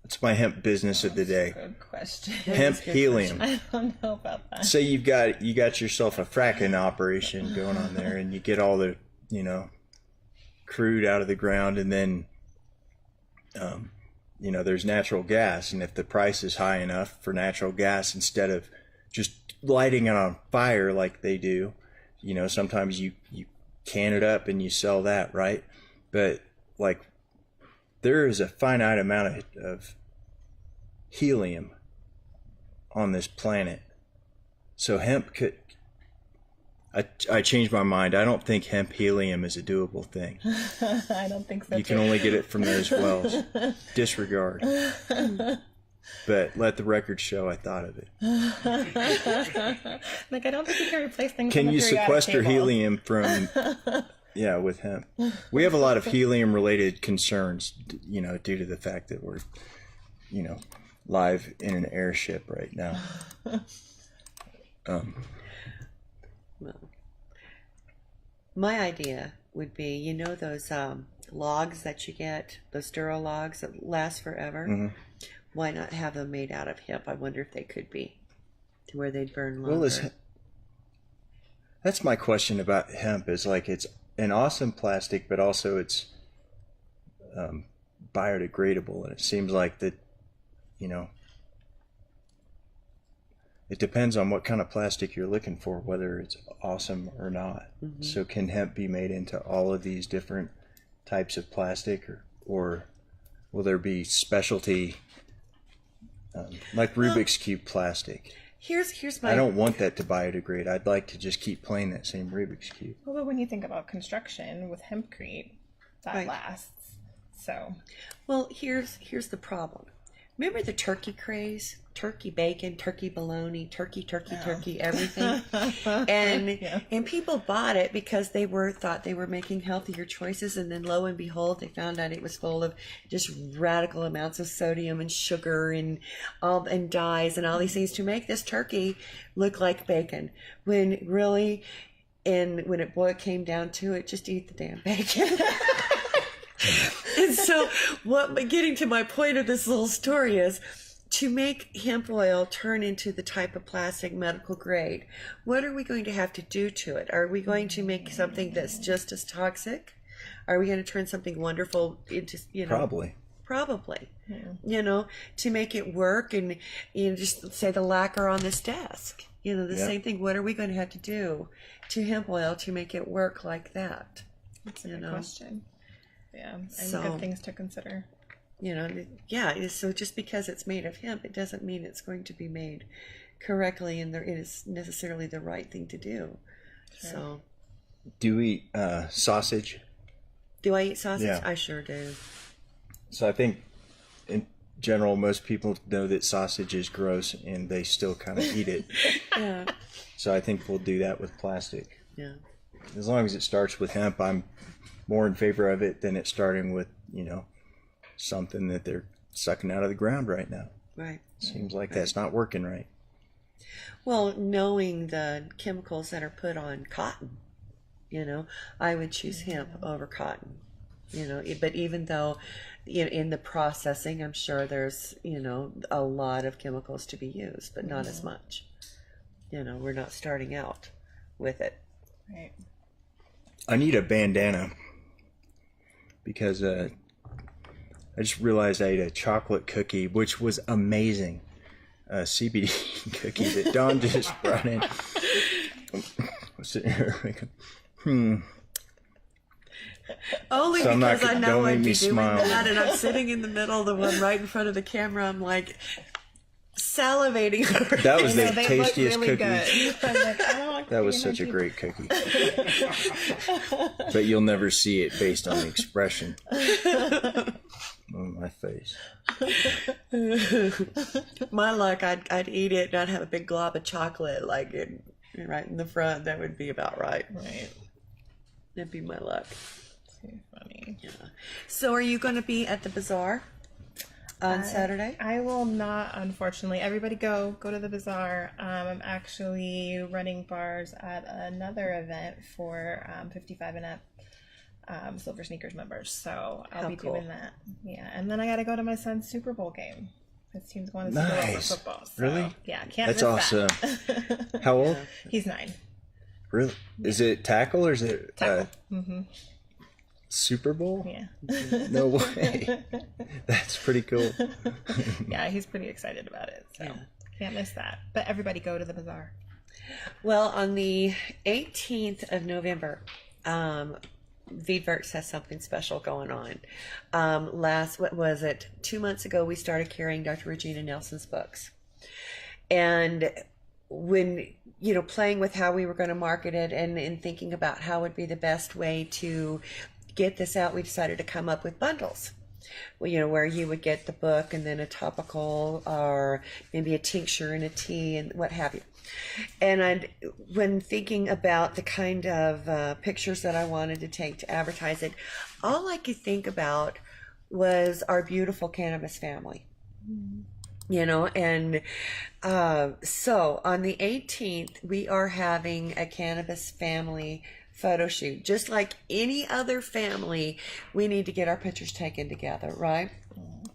That's my hemp business of the day. Good question. Hemp helium. I don't know about that. Say you got yourself a fracking operation going on there, and you get all the crude out of the ground, and then there's natural gas, and if the price is high enough for natural gas, instead of just lighting it on fire like they do, sometimes you can it up and you sell that, right? But like there is a finite amount of helium on this planet, so hemp could. I changed my mind. I don't think hemp helium is a doable thing. I don't think so. You can only get it from those wells. Disregard. But let the record show I thought of it. Like, I don't think you can replace things. Can from you the periodic sequester table. helium from? Yeah, with hemp. We have a lot of helium-related concerns, due to the fact that we're, live in an airship right now. Well, my idea would be, those logs that you get, those Duro logs that last forever. Mm-hmm. Why not have them made out of hemp? I wonder if they could be, to where they'd burn longer. Well, that's my question about hemp. Is like it's an awesome plastic, but also it's biodegradable, and it seems like that, it depends on what kind of plastic you're looking for, whether it's awesome or not. Mm-hmm. So can hemp be made into all of these different types of plastic, or will there be specialty, like Rubik's Cube plastic? Here's my... I don't want that to biodegrade. I'd like to just keep playing that same Rubik's Cube. Well, but when you think about construction with hempcrete, that Right. lasts. So, Well, here's the problem. Remember the turkey craze? Turkey bacon, turkey bologna, turkey, everything. And Yeah. and people bought it because they thought they were making healthier choices, and then lo and behold, they found out it was full of just radical amounts of sodium and sugar and dyes and all these things to make this turkey look like bacon. When really, and when it came down to it, just eat the damn bacon. And so, getting to my point of this little story is, to make hemp oil turn into the type of plastic medical grade, what are we going to have to do to it? Are we going to make something that's just as toxic? Are we going to turn something wonderful into, Probably. yeah. To make it work, and just say the lacquer on this desk, the same thing. What are we going to have to do to hemp oil to make it work like that? That's a good question. Yeah, and So- good things to consider. So just because it's made of hemp, it doesn't mean it's going to be made correctly, and it is necessarily the right thing to do. Sure. So, Do we eat sausage? do I eat sausage? Yeah. I sure do. So I think in general, most people know that sausage is gross, and they still kind of eat it. Yeah. So I think we'll do that with plastic. Yeah. As long as it starts with hemp, I'm more in favor of it than it starting with, something that they're sucking out of the ground right now. Right. Seems like that's not working right. Well, knowing the chemicals that are put on cotton, I would choose hemp over cotton. But even though, in the processing, I'm sure there's, a lot of chemicals to be used, but not as much. We're not starting out with it. Right. I need a bandana because I just realized I ate a chocolate cookie, which was amazing. A CBD cookie that Dawn just brought in. I'm sitting here thinking, Only So I'm not because I gonna- know don't I'd make be me doing smile. that, and I'm sitting in the middle, the one right in front of the camera. I'm like salivating. over that was I know, the they look tastiest really cookie. good. I'm like, I don't want That was the such a energy. great cookie. But you'll never see it based on the expression on my face. My luck, I'd eat it and I'd have a big glob of chocolate right in the front. That would be about right. Right. That'd be my luck. Too funny. So are you going to be at the bazaar? on Saturday? I will not, unfortunately. Everybody go to the bazaar. I'm actually running bars at another event for 55 and up Silver Sneakers members. So I'll be doing that. Yeah, and then I got to go to my son's Super Bowl game. His team's going to Super Bowl for football. So, really? Yeah, can't That's miss awesome. that. How old? He's 9. Really? Is it tackle or is it Tackle. Super Bowl? Yeah. No way. That's pretty cool. Yeah, he's pretty excited about it. So Yeah. can't miss that. But everybody go to the bazaar. Well, on the 18th of November, Veedverks has something special going on. What was it? 2 months ago, we started carrying Dr. Regina Nelson's books. And when, playing with how we were going to market it and thinking about how would be the best way to get this out, we decided to come up with bundles. Well, where you would get the book and then a topical or maybe a tincture and a tea and what have you. And when thinking about the kind of pictures that I wanted to take to advertise it, all I could think about was our beautiful cannabis family. And so on the 18th, we are having a cannabis family photo shoot. Just like any other family, we need to get our pictures taken together, right?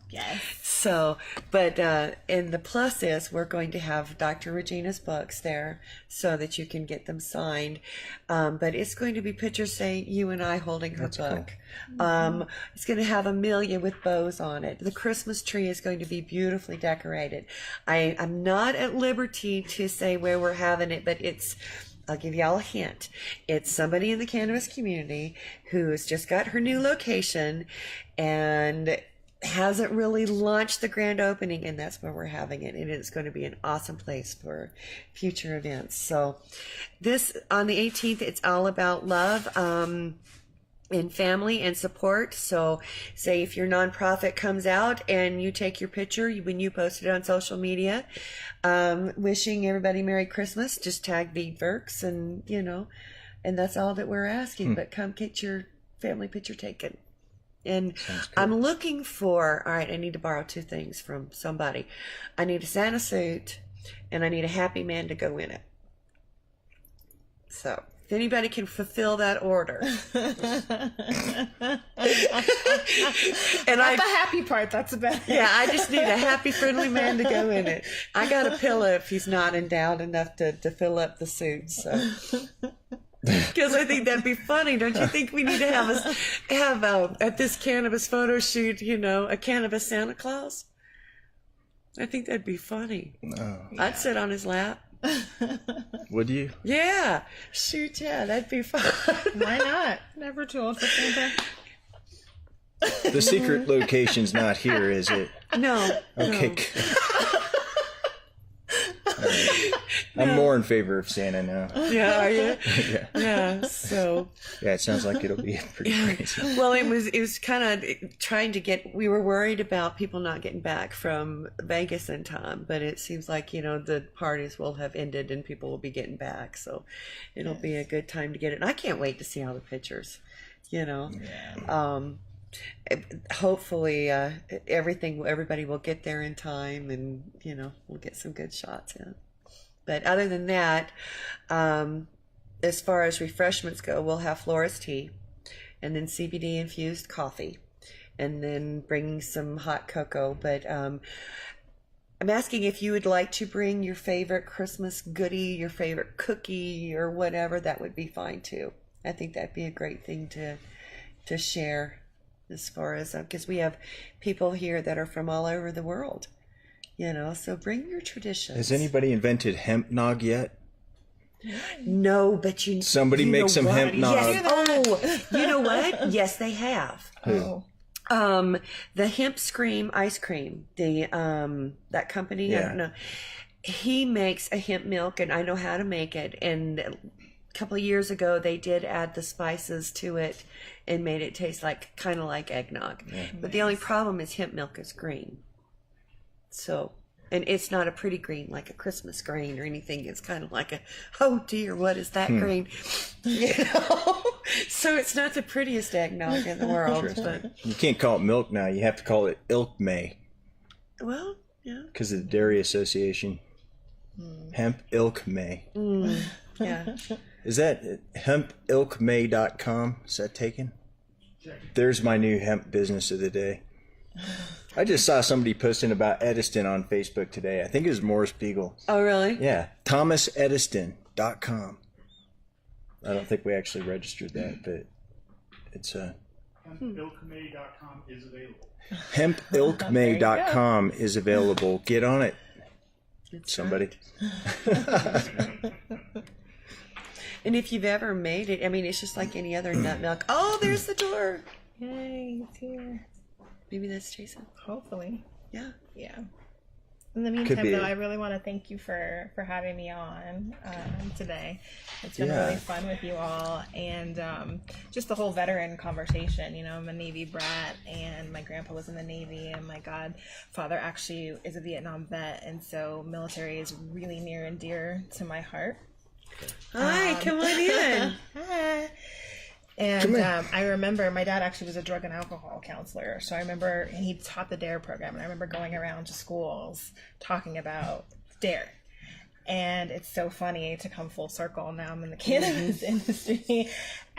Yes. So, but and the plus is we're going to have Dr. Regina's books there so that you can get them signed. But it's going to be pictures, say, you and I holding her book. Cool. It's going to have Amelia with bows on it. The Christmas tree is going to be beautifully decorated. I'm not at liberty to say where we're having it, but I'll give y'all a hint. It's somebody in the cannabis community who's just got her new location and hasn't really launched the grand opening, and that's where we're having it, and it's going to be an awesome place for future events. So this, on the 18th, it's all about love and family and support. So say if your nonprofit comes out and you take your picture when you post it on social media, wishing everybody Merry Christmas, just tag Veedverks, and and that's all that we're asking. But come get your family picture taken. And I'm looking for, all right, I need to borrow 2 things from somebody. I need a Santa suit and I need a happy man to go in it. So if anybody can fulfill that order. And not the happy part, that's about it. Yeah, I just need a happy, friendly man to go in it. I got a pillow if he's not endowed enough to fill up the suit, so... Because I think that'd be funny. Don't you think we need to have at this cannabis photo shoot, a cannabis Santa Claus? I think that'd be funny. Oh. I'd sit on his lap. Would you? Yeah. Shoot, yeah, that'd be fun. Why not? Never too old for Santa. The secret location's not here, is it? No. Okay. No. I'm more in favor of Santa now. Yeah, are you? Yeah. Yeah. So. Yeah, it sounds like it'll be pretty crazy. Well, it was kind of trying to we were worried about people not getting back from Vegas in time, but it seems like, the parties will have ended and people will be getting back. So it'll be a good time to get it. And I can't wait to see all the pictures, Yeah. Hopefully everybody will get there in time and, we'll get some good shots in. But other than that, as far as refreshments go, we'll have florist tea and then CBD infused coffee and then bringing some hot cocoa. But I'm asking if you would like to bring your favorite Christmas goodie, your favorite cookie or whatever. That would be fine too. I think that'd be a great thing to share as far as, because we have people here that are from all over the world. So bring your traditions. Has anybody invented hemp nog yet? No, but somebody make some hemp nog. Yes. Oh, you know what? Yes, they have. Who? The Hemp Scream ice cream. That company. Yeah. I don't know. He makes a hemp milk, and I know how to make it. And a couple of years ago, they did add the spices to it and made it taste kind of like eggnog. Yeah. But the only problem is hemp milk is green. So, and it's not a pretty green like a Christmas green or anything. It's kind of like oh dear, what is that green? So it's not the prettiest eggnog in the world. But you can't call it milk now. You have to call it ilk may. Well, yeah. Because of the Dairy Association. Hemp Ilk May. Yeah. Is that hempilkmay.com? Is that taken? There's my new hemp business of the day. I just saw somebody posting about Ediston on Facebook today. I think it was Morris Beagle. Oh, really? Yeah, thomasediston.com. I don't think we actually registered that, but it's Hempilkmay.com is available. hempilkmay.com is available. Get on it, somebody. And if you've ever made it, I mean, it's just like any other nut milk. Oh, there's the door. Yay, he's here. Maybe that's Jason. Hopefully. Yeah. Yeah. In the meantime, though, I really want to thank you for having me on today. It's been really fun with you all, and just the whole veteran conversation. You know, I'm a Navy brat, and my grandpa was in the Navy, and my godfather actually is a Vietnam vet, and so military is really near and dear to my heart. Hi, come on in. Hi. And I remember my dad actually was a drug and alcohol counselor. So I remember, and he taught the DARE program. And I remember going around to schools talking about DARE. And it's so funny to come full circle. Now I'm in the cannabis industry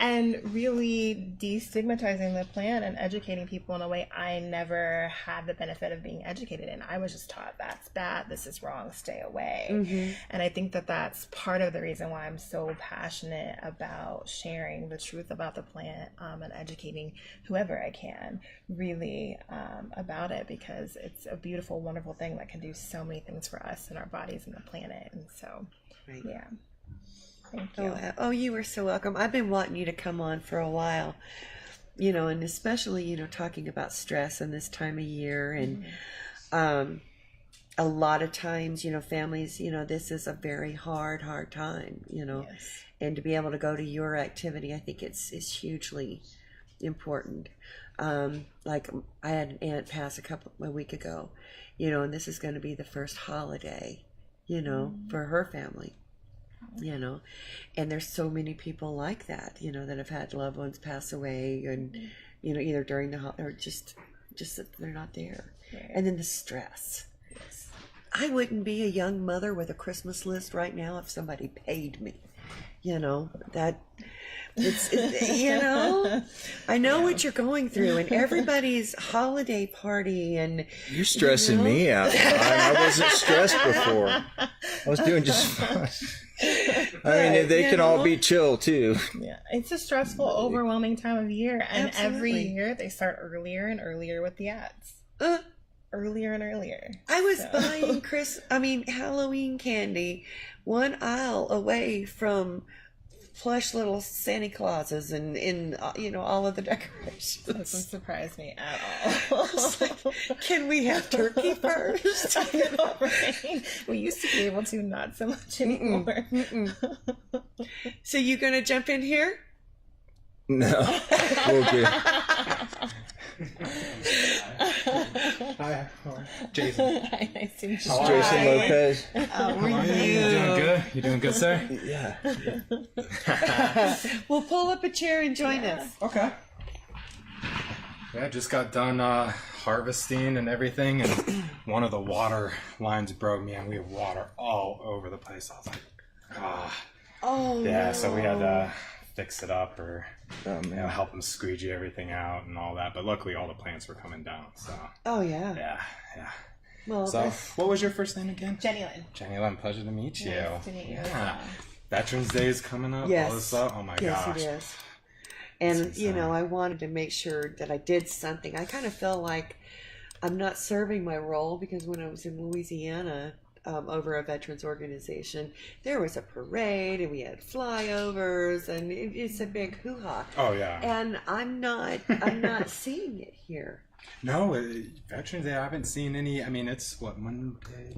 and really destigmatizing the plant and educating people in a way I never had the benefit of being educated in. I was just taught that's bad, this is wrong, stay away. And I think that that's part of the reason why I'm so passionate about sharing the truth about the plant and educating whoever I can really about it, because it's a beautiful, wonderful thing that can do so many things for us and our bodies and the planet. And so, yeah. Thank you. Oh, you were so welcome. I've been wanting you to come on for a while, you know, and especially, you know, talking about stress in this time of year. And a lot of times, you know, families, you know, this is a very hard time, you know, and to be able to go to your activity, I think it's hugely important. Like I had an aunt pass a week ago, you know, and this is going to be the first holiday, you know, for her family. You know, and there's so many people like that, you know, that have had loved ones pass away, and you know, either during the or just that they're not there, and then the stress. I wouldn't be a young mother with a Christmas list right now if somebody paid me. You know, that it's you know, I know what you're going through, and everybody's holiday party, and you're stressing me out. I wasn't stressed before. I was doing just fine. I mean, they can all be chill too. Yeah, it's a stressful, overwhelming time of year, and every Absolutely. year they start earlier and earlier with the ads. Earlier and earlier. I was buying Halloween candy one aisle away from plush little Santa Clauses and you know, all of the decorations. That doesn't surprise me at all. Can we have turkey first? I know, right? We used to be able to, not so much anymore. So you gonna jump in here? No. Okay. Hi, Jason. Hi, nice to meet you. Jason Lopez. How are You doing good? You doing good, sir? Yeah. Well, pull up a chair and join us. Okay. Yeah, just got done harvesting and everything, and one of the water lines broke. Man, we have water all over the place. I was like, ah. Oh. Yeah, so we had to fix it up or Oh, you know, help them squeegee everything out and all that. But luckily, all the plants were coming down. So Oh yeah. yeah. Well, So, what was your first name again? Jennilynne. Jennilynne, pleasure to meet you. Nice to meet you. Yeah. Veterans Day is coming up. Yes. All this stuff. Oh my yes, gosh. it is. And It's you know, insane. I wanted to make sure that I did something. I kind of feel like I'm not serving my role, because when I was in Louisiana over a veterans organization, there was a parade and we had flyovers, and it's a big hoo-ha. Oh yeah. And I'm not seeing it here. No, Veterans Day. I haven't seen any. I mean, it's what, Monday?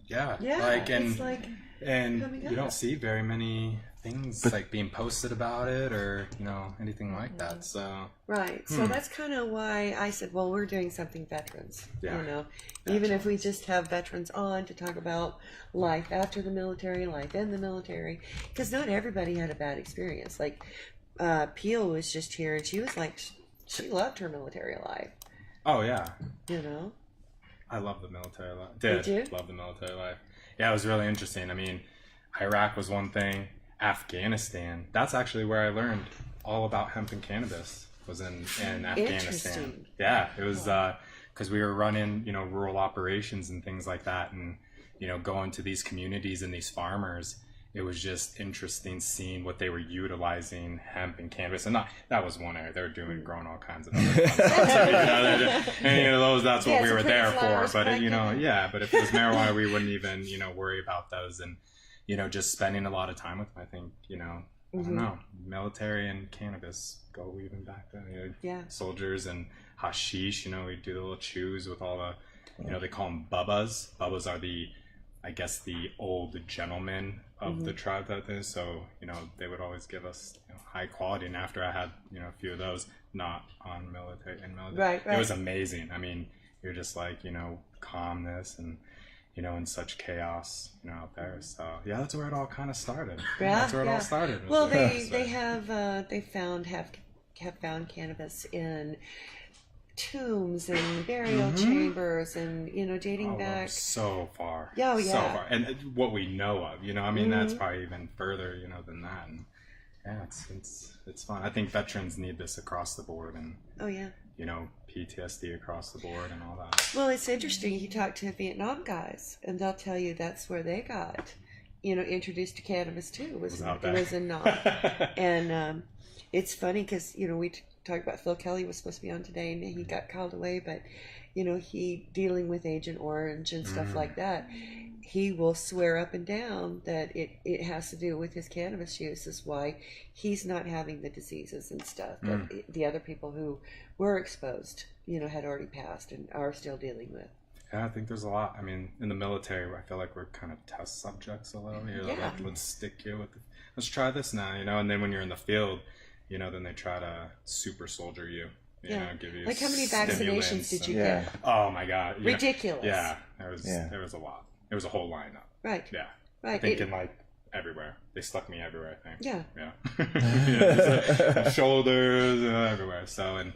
Yeah. Yeah, Like it's like and coming you up. don't see very many things like being posted about it or you know anything like that. So right. So that's kind of why I said, well, we're doing something veterans. Yeah. You know, even if we just have veterans on to talk about life after the military, life in the military, because not everybody had a bad experience. Like Peel was just here, and she was like, she loved her military life. oh yeah. You know. I love the military life. Did you? Love the military life. Yeah, it was really interesting. I mean, Iraq was one thing. Afghanistan, that's actually where I learned all about hemp and cannabis, was in Afghanistan. Interesting. Yeah, it was because we were running, rural operations and things like that, and, going to these communities and these farmers. It was just interesting seeing what they were utilizing hemp and cannabis, and that was one area they were growing all kinds of other stuff. Those, that's what we were there for. But but if it was marijuana, we wouldn't even worry about those, and just spending a lot of time with them. I think I don't know, military and cannabis go even back then. Soldiers and hashish. We do the little chews with all the they call them bubbas. Bubbas are the old gentlemen of the tribe that is, so they would always give us high quality, and after I had a few of those, not on military, right. It was amazing. I mean, you're just like calmness and in such chaos out there. So yeah, that's where it all kind of started. That's where it all started. Well, they have found cannabis in tombs and burial chambers, and dating back so far. So far, and what we know of, I mean, that's probably even further, than that. And yeah, it's fun. I think veterans need this across the board, and PTSD across the board and all that. Well, it's interesting. You talk to Vietnam guys, and they'll tell you that's where they got, introduced to cannabis too. Was in Nam, and it's funny because we talked about Phil Kelly was supposed to be on today, and he got called away, but he dealing with Agent Orange and stuff like that. He will swear up and down that it has to do with his cannabis use is why he's not having the diseases and stuff that the other people who were exposed, had already passed and are still dealing with. Yeah, I think there's a lot. I mean, in the military, I feel like we're kind of test subjects a little. Like, let's stick you with let's try this now, and then when you're in the field, then they try to super soldier you. Give you like how many vaccinations did you get? Oh my God, ridiculous. Yeah, there was a lot. There was a whole lineup. Right. Yeah. Right. I think everywhere. They stuck me everywhere, I think. Yeah. Shoulders, everywhere. So, and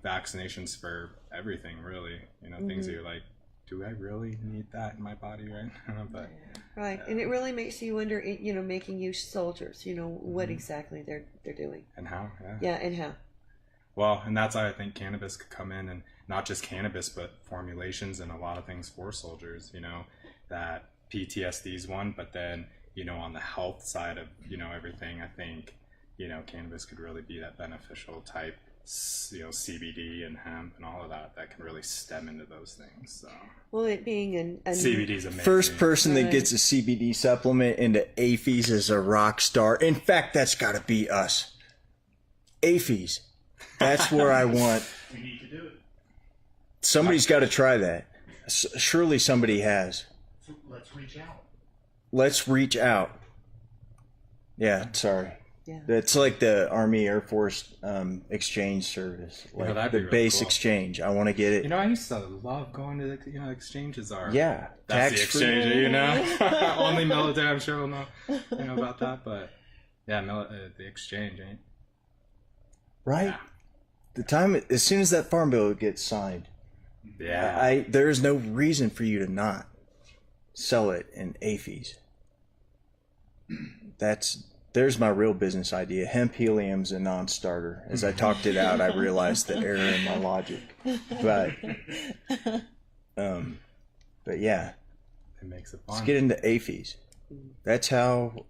vaccinations for everything, really. Things that you're like, do I really need that in my body right now? But right, and it really makes you wonder. Making you soldiers. What exactly they're doing and how. And how. Well, and that's how I think cannabis could come in, and not just cannabis, but formulations and a lot of things for soldiers. That PTSD is one, but then on the health side of everything, I think cannabis could really be that beneficial type. CBD and hemp and all of that can really stem into those things. So, well, it being CBD is amazing. First person that gets a CBD supplement into APHIS is a rock star. In fact, that's got to be us. APHIS. That's where I want. We need to do it. Somebody's got to try that. Surely somebody has. So let's reach out. Let's reach out. Yeah, sorry. Yeah. It's like the Army Air Force exchange service, like that'd the be really base cool. exchange. I want to get it. I used to love going to the exchanges are. Yeah, That's the tax-free. exchange, Only military, I'm sure will know, about that. But yeah, the exchange, ain't. Right. Yeah. The time as soon as that farm bill gets signed, Yeah. there is no reason for you to not sell it in APHIS. There's my real business idea. Hemp helium's a non-starter. As I talked it out, I realized the error in my logic. But yeah, It makes it fun. let's get into APHIS. That's how.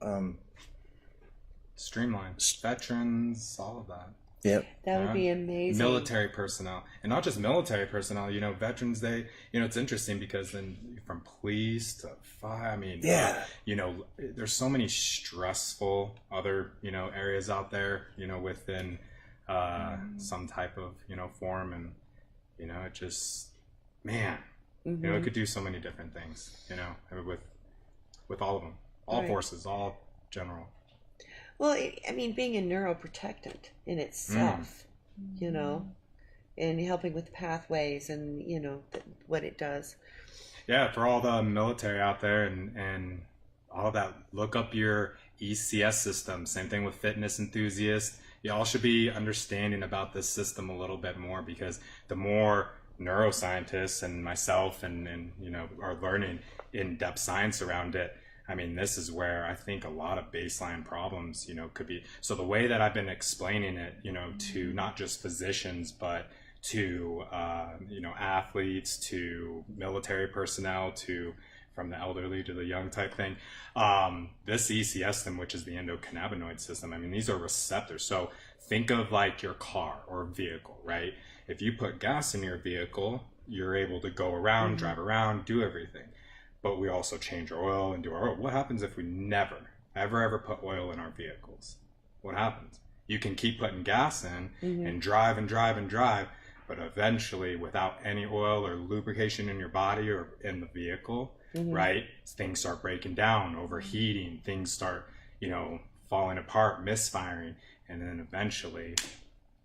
Streamlined. Veterans, all of that. Yep. That would be amazing. Military personnel, and not just military personnel. Veterans. It's interesting because then from police to fire. I mean, there's so many stressful other areas out there. Within some type of form, and it just it could do so many different things. With all of them, all forces, all general. Well, being a neuroprotectant in itself, and helping with pathways and, what it does. Yeah, for all the military out there and all that, look up your ECS system. Same thing with fitness enthusiasts. You all should be understanding about this system a little bit more, because the more neuroscientists and myself and you know, are learning in-depth science around it, I mean, this is where I think a lot of baseline problems, you know, could be. So the way that I've been explaining it, you know, to not just physicians, but to, you know, athletes, to military personnel, to from the elderly to the young type thing, this ECS system, which is the endocannabinoid system, I mean, these are receptors. So think of like your car or vehicle, right? If you put gas in your vehicle, you're able to go around, drive around, do everything. But we also change our oil and do our oil. What happens if we never, ever put oil in our vehicles? What happens? You can keep putting gas in and drive and drive and drive, but eventually without any oil or lubrication in your body or in the vehicle, right? Things start breaking down, overheating, things start, you know, falling apart, misfiring, and then eventually,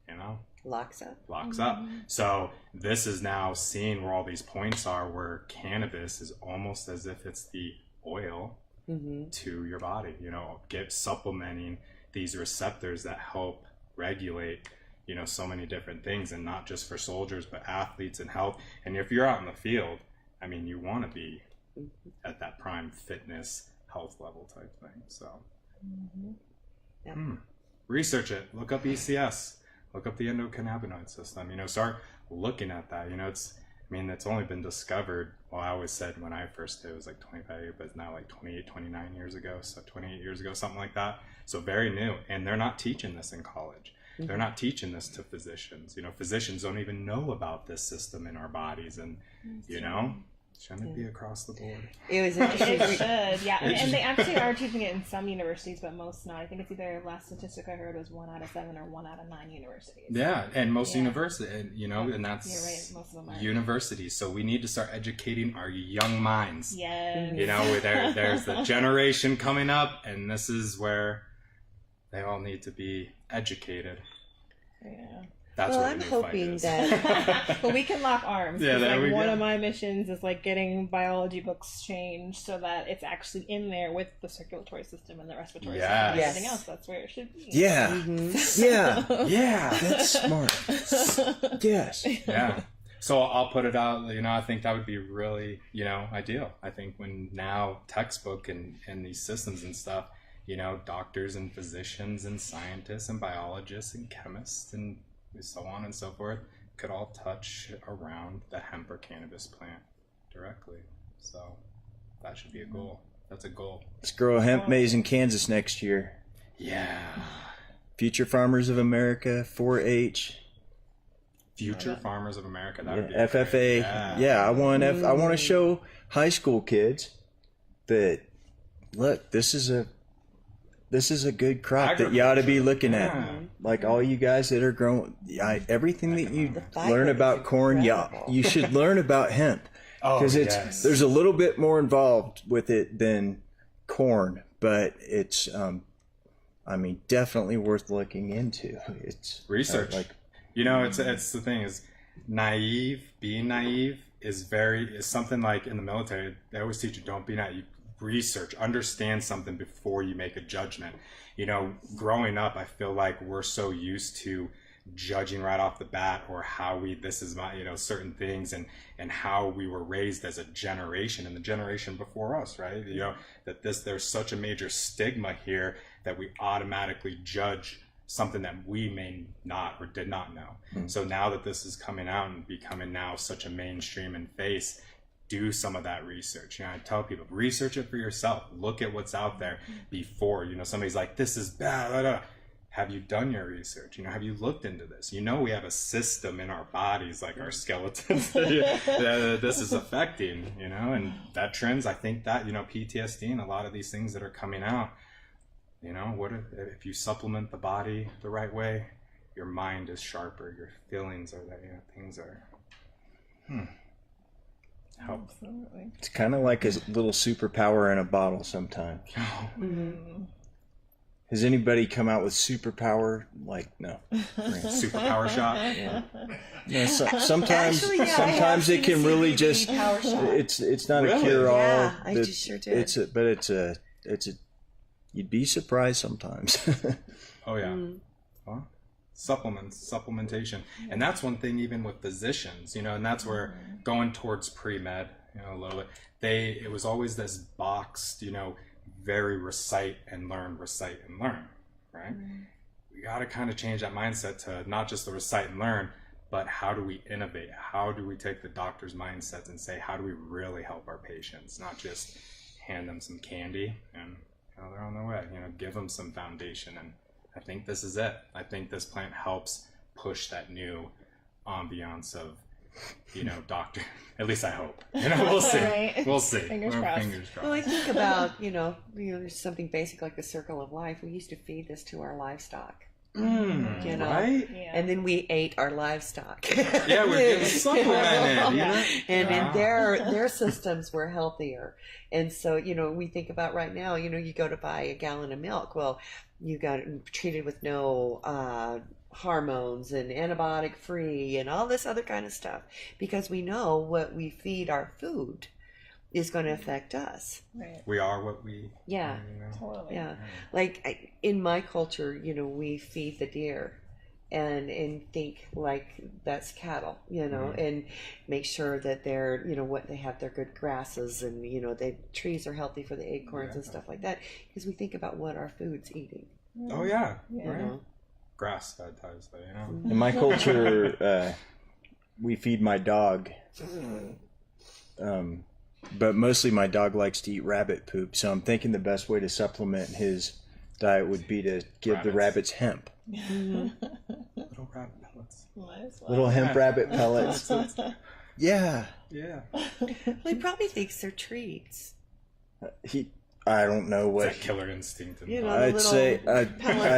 you know, Locks up. So this is now seeing where all these points are, where cannabis is almost as if it's the oil to your body, you know, supplementing these receptors that help regulate, you know, so many different things, and not just for soldiers, but athletes and health. And if you're out in the field, I mean, you want to be at that prime fitness health level type thing. So research it, look up ECS. Look up the endocannabinoid system, you know, start looking at that. You know, it's, I mean, it's only been discovered, well, I always said when I first did, it was like 25 years, but it's now like 28, 29 years ago. So 28 years ago, something like that. So very new. And they're not teaching this in college. They're not teaching this to physicians. You know, physicians don't even know about this system in our bodies. And, you know, shouldn't it be across the board? It was It interesting. should, yeah. And they actually are teaching it in some universities, but most not. I think it's either, last statistic I heard was 1 out of 7 or 1 out of 9 universities. Yeah, and most universities, you know, and that's You're right, most of them are. universities. So we need to start educating our young minds. Yes. You know, there's the generation coming up, and this is where they all need to be educated. Yeah. That's Well, what I'm the new fight hoping is. But we can lock arms. Yeah, 'Cause, there we like, one go. of my missions is like getting biology books changed so that it's actually in there with the circulatory system and the respiratory system and Yes. everything else. That's where it should be. Yeah. Yeah. Yeah. That's smart. Yes. Yeah. So I'll put it out, you know, I think that would be really, you know, ideal. I think when now textbook and these systems and stuff, you know, doctors and physicians and scientists and biologists and chemists and so on and so forth could all touch around the hemp or cannabis plant directly. So that should be a goal. That's a goal. Let's grow a hemp maze in Kansas next year. Yeah. Future Farmers of America, 4-H, Future Farmers of America. That would be FFA. great. Yeah, I want to show high school kids that, look, this is a good crop that you ought to be looking at. Yeah. Like all you guys that are growing, everything that you fiber learn is about corn, incredible. you should learn about hemp. Oh, Because yes. there's a little bit more involved with it than corn, but it's, I mean, definitely worth looking into. It's Research. like, You know, it's the thing is, being naive is something like in the military, they always teach you, don't be naive. Research, understand something before you make a judgment. You know, growing up, I feel like we're so used to judging right off the bat, or how this is my, you know, certain things and how we were raised as a generation and the generation before us, right? You know, that there's such a major stigma here that we automatically judge something that we may not or did not know. So now that this is coming out and becoming now such a mainstream and face, do some of that research. You know, I tell people, research it for yourself. Look at what's out there before, you know, somebody's like, this is bad. Blah, blah. Have you done your research? You know, have you looked into this? You know, we have a system in our bodies, like our skeletons, that this is affecting, you know, and that trends, I think that, you know, PTSD and a lot of these things that are coming out, you know, what if you supplement the body the right way, your mind is sharper, your feelings are there, you know, things are, help. Absolutely. it's kind of like a little superpower in a bottle sometimes. Has anybody come out with superpower? Like, no. Superpower shot. No, sometimes Actually, yeah, I have sometimes seen it can the really CBD just power shot. it's not Really? a cure all. Yeah, I just sure did. It's a you'd be surprised sometimes. Oh yeah. Well, supplementation. And that's one thing even with physicians, and that's where going towards pre-med, a little bit, it was always this boxed, very recite and learn, right? We got to kind of change that mindset to not just the recite and learn, but how do we innovate? How do we take the doctor's mindsets and say, how do we really help our patients? Not just hand them some candy and they're on their way, give them some foundation. And I think this is it. I think this plant helps push that new ambiance of, doctor. At least I hope. We'll see. Right. We'll see. Fingers crossed. Well, I think about, there's something basic like the circle of life. We used to feed this to our livestock. Right? Yeah. And then we ate our livestock. Yeah, we're getting supplemented. And in their systems were healthier. And so, we think about right now, you go to buy a gallon of milk. Well, you got it treated with no hormones and antibiotic free and all this other kind of stuff, because we know what we feed our food is going to affect us. Right. We are what we. Yeah. Totally. Yeah. Like in my culture, we feed the deer and think like that's cattle, and make sure that they're, what they have, their good grasses and, the trees are healthy for the acorns and stuff like that, because we think about what our food's eating. Oh, yeah. Right. Grass fed types, In my culture, we feed my dog. But mostly my dog likes to eat rabbit poop, so I'm thinking the best way to supplement his diet would be to give the rabbits hemp. Little rabbit pellets. Little hemp rabbit pellets. Yeah. Yeah. Well, he probably thinks they're treats. I don't know what. It's that killer instinct. I'd say, I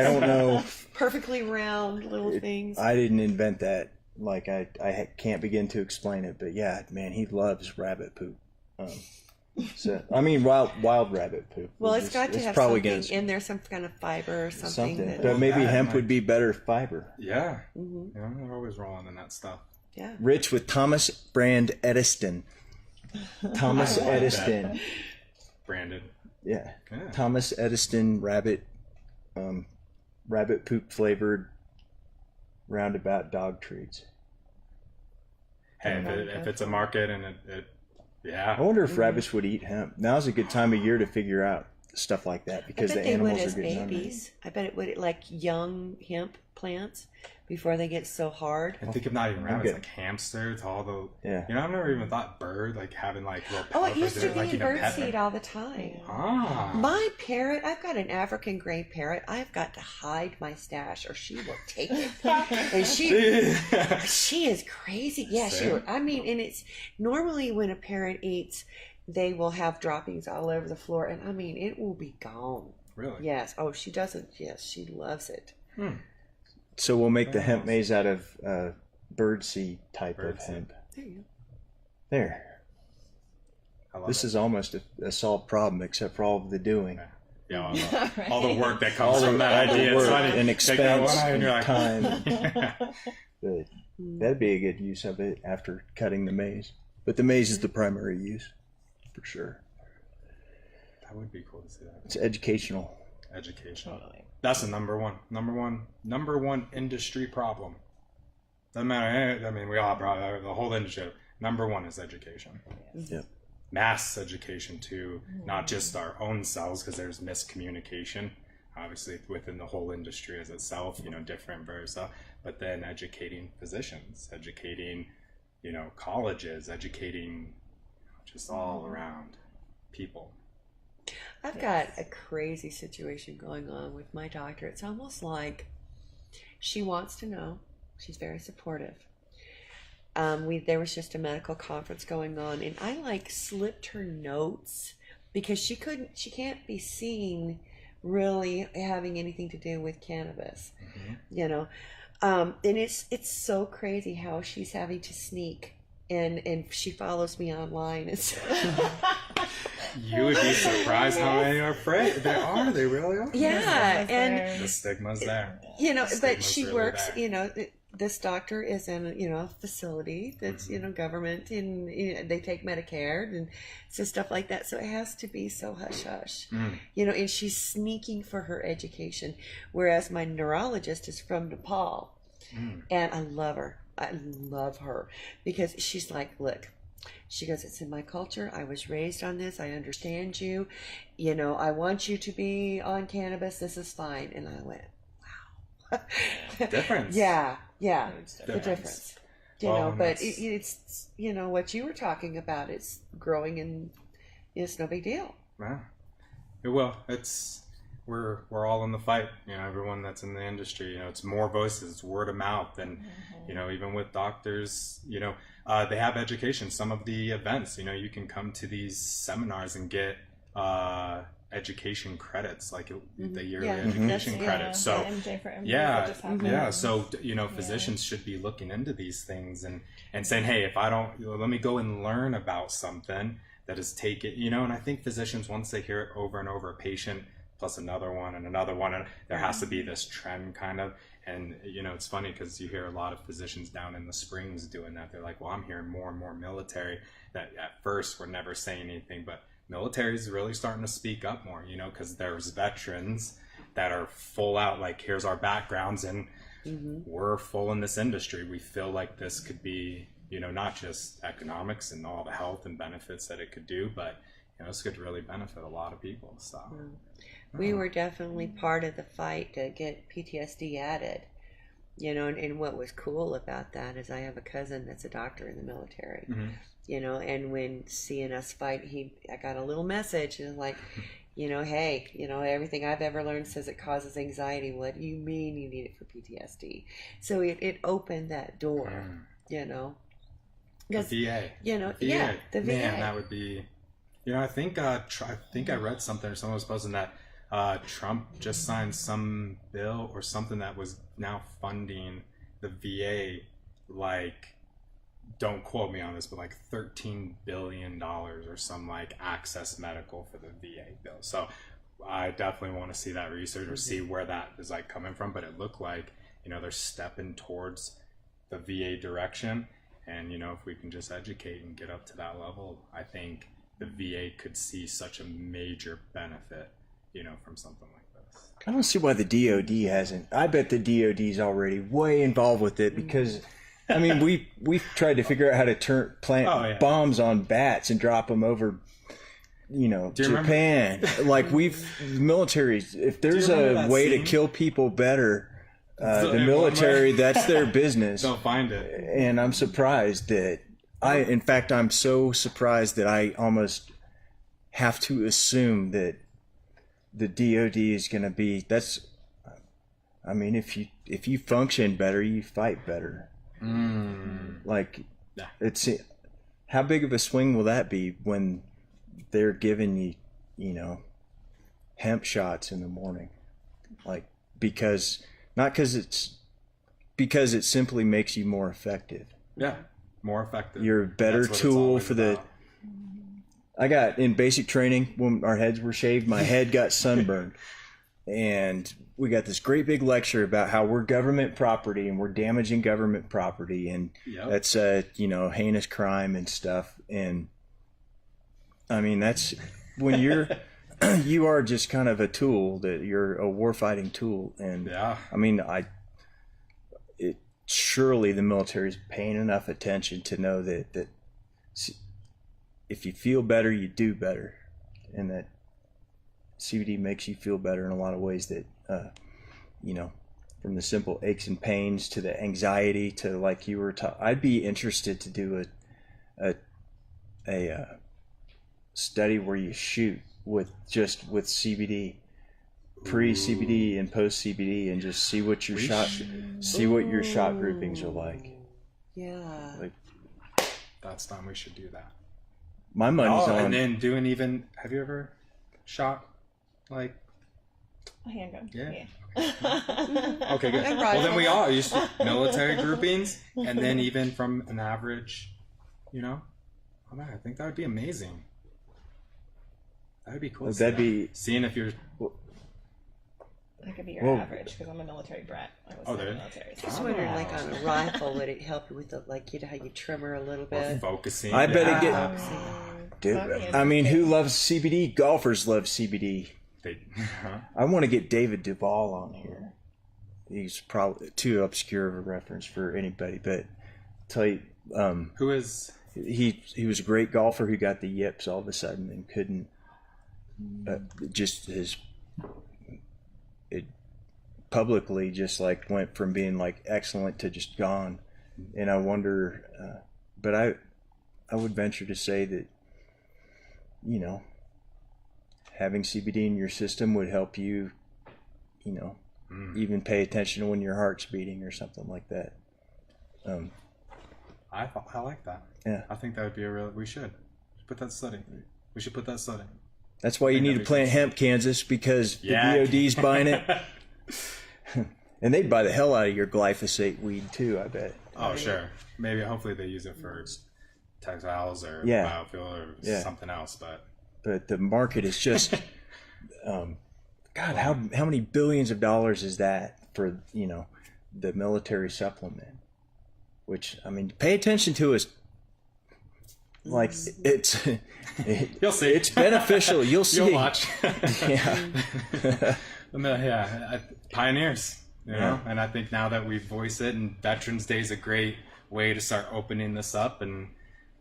don't know. Perfectly round little things. I didn't invent that. Like, I can't begin to explain it, but yeah, man, he loves rabbit poop. So I mean, wild rabbit poop. Well, it's got to have probably something in there, some kind of fiber or something. But maybe hemp would be better fiber. Yeah. They're always rolling in that stuff. Yeah. Rich with Thomas Brand Ediston. Thomas Ediston. Branded. Yeah. Thomas Ediston rabbit poop flavored roundabout dog treats. Hey, if it's a market and it yeah. I wonder if rabbits would eat hemp. Now's a good time of year to figure out stuff like that, because the animals are getting babies. I bet it would, like young hemp plants before they get so hard. And think of not even rabbits, like hamsters, all the I've never even thought bird like having like little it used to be in birdseed all the time. My parrot, I've got an African gray parrot. I've got to hide my stash or she will take it. And she is crazy. Yeah, and it's normally when a parrot eats, they will have droppings all over the floor, and it will be gone. Really? Yes. Oh, she doesn't. Yes, she loves it. So we'll make the hemp maize out of birdseed type of hemp. There you go. There. This is almost a solved problem, except for all of the doing. Yeah, all the work that comes from that idea. Work and expense and like, time. But that'd be a good use of it after cutting the maize. But the maize is the primary use, for sure. That would be cool to see that. It's educational. Totally. That's the number one industry problem. Doesn't matter. We all probably the whole industry. Number one is education. Yeah. Mass education too, not just our own selves, because there's miscommunication, obviously within the whole industry as itself. Different versa. But then educating physicians, educating, colleges, educating, just all around people. I've got a crazy situation going on with my doctor. It's almost like she wants to know. She's very supportive. There was just a medical conference going on, and I slipped her notes because she can't be seen really having anything to do with cannabis, and it's so crazy how she's having to sneak, and she follows me online and You would be surprised how many are afraid. They really are. Yeah, and the stigma's there. but she works, this doctor is in a facility that's government, and they take Medicare and so stuff like that. So it has to be so hush hush, and she's sneaking for her education, whereas my neurologist is from Nepal, and I love her. I love her because she's like, look. She goes, it's in my culture. I was raised on this. I understand you. I want you to be on cannabis. This is fine. And I went, wow. Difference. Yeah. It's The difference. But it's, what you were talking about. It's growing and it's no big deal. Yeah. Well, we're all in the fight. Everyone that's in the industry. It's more voices. It's word of mouth, and even with doctors, they have education. Some of the events, you can come to these seminars and get education credits, like the yearly education credits. So physicians should be looking into these things and saying, hey, if I don't, let me go and learn about something that is taken, and I think physicians, once they hear it over and over, a patient plus another one and another one, and there has to be this trend kind of. And it's funny because you hear a lot of physicians down in the Springs doing that. They're like, well, I'm hearing more and more military that at first were never saying anything, but military is really starting to speak up more, because there's veterans that are full out, like, here's our backgrounds, and we're full in this industry. We feel like this could be, not just economics and all the health and benefits that it could do, but this could really benefit a lot of people. So we were definitely part of the fight to get PTSD added, and what was cool about that is I have a cousin that's a doctor in the military, and when seeing us fight, I got a little message and like, hey, everything I've ever learned says it causes anxiety. What do you mean you need it for PTSD? So it opened that door, the VA. The VA. Man, that would be, I think I read something, or someone was posting that Trump just signed some bill or something that was now funding the VA, like, don't quote me on this, but like $13 billion or some, like, access medical for the VA bill. So I definitely want to see that research or see where that is, like, coming from. But it looked like, they're stepping towards the VA direction. And, if we can just educate and get up to that level, I think the VA could see such a major benefit, from something like this. I don't see why the DOD hasn't. I bet the DOD's already way involved with it, because I mean, we've tried to figure out how to plant bombs on bats and drop them over, Japan. Like, the military, if there's a way to kill people better, the military, that's their business. They'll find it. And I'm surprised that I'm so surprised that I almost have to assume that the DOD is going to be, if you function better, you fight better. Like, it's, how big of a swing will that be when they're giving you, hemp shots in the morning? Like, because it simply makes you more effective. Yeah, more effective. You're a better tool for the. I got in basic training when our heads were shaved. My head got sunburned, and we got this great big lecture about how we're government property and we're damaging government property, and that's heinous crime and stuff. And I mean, that's when you are just kind of a tool, that you're a warfighting tool. And I mean, surely the military is paying enough attention to know that if you feel better, you do better, and that CBD makes you feel better in a lot of ways, that from the simple aches and pains to the anxiety to, like you were I'd be interested to do a study where you shoot with CBD, pre-CBD and post-CBD, and just see what your shot groupings are like. Yeah. Like, that's time we should do that. My money's on. And then doing have you ever shot, like, a handgun? Yeah. Okay, good. Well, then we all used to military groupings, and then even from an average, I think that would be amazing. That would be cool. That'd be seeing if you're. I could be your Well- average because I'm a military brat. I was Oh, in the there- military. So. Just wondering, like on a rifle, would it help you with the, like, you know, how you trim her a little Or bit? focusing. I bet it yeah. get. Dude, That'd be I mean, who interesting. loves CBD? Golfers love CBD. They, I want to get David Duvall on here. He's probably too obscure of a reference for anybody, but tell you, who is? he was a great golfer who got the yips all of a sudden and couldn't. Just his it publicly just like went from being like excellent to just gone, and I wonder. But I would venture to say that, you know, having CBD in your system would help you, you know, even pay attention to when your heart's beating or something like that. I like that. Yeah. I think that would be a real. We should put that study. We should put that study. That's why you need to plant hemp, Kansas, because Yeah. the DOD's buying it. And they'd buy the hell out of your glyphosate weed too, I bet. Oh, sure. Maybe, hopefully they use it for textiles or Yeah. biofuel or Yeah. something else. But But the market is just, God, how many billions of dollars is that for, you know, the military supplement? Which, I mean, pay attention to us. Like, you'll see. it's beneficial. You'll see. You'll watch. Yeah. Pioneers. You know, Yeah. and I think now that we voice it, and Veterans Day is a great way to start opening this up. And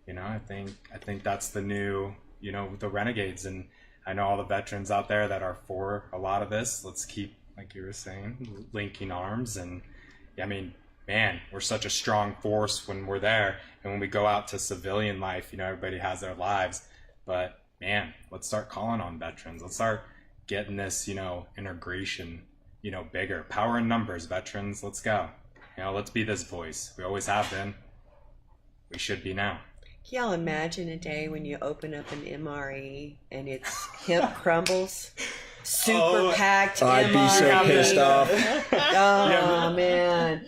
you know, I think that's the new, you know, the renegades. And I know all the veterans out there that are for a lot of this. Let's keep, like you were saying, linking arms. And I mean, man, we're such a strong force when we're there. And when we go out to civilian life, you know, everybody has their lives. But man, let's start calling on veterans. Let's start getting this, you know, integration, you know, bigger. Power in numbers, veterans. Let's go. You know, let's be this voice. We always have been. We should be now. Can y'all imagine a day when you open up an MRE and it's hemp crumbles? Super packed I'd be so MRE. pissed off. Oh, man.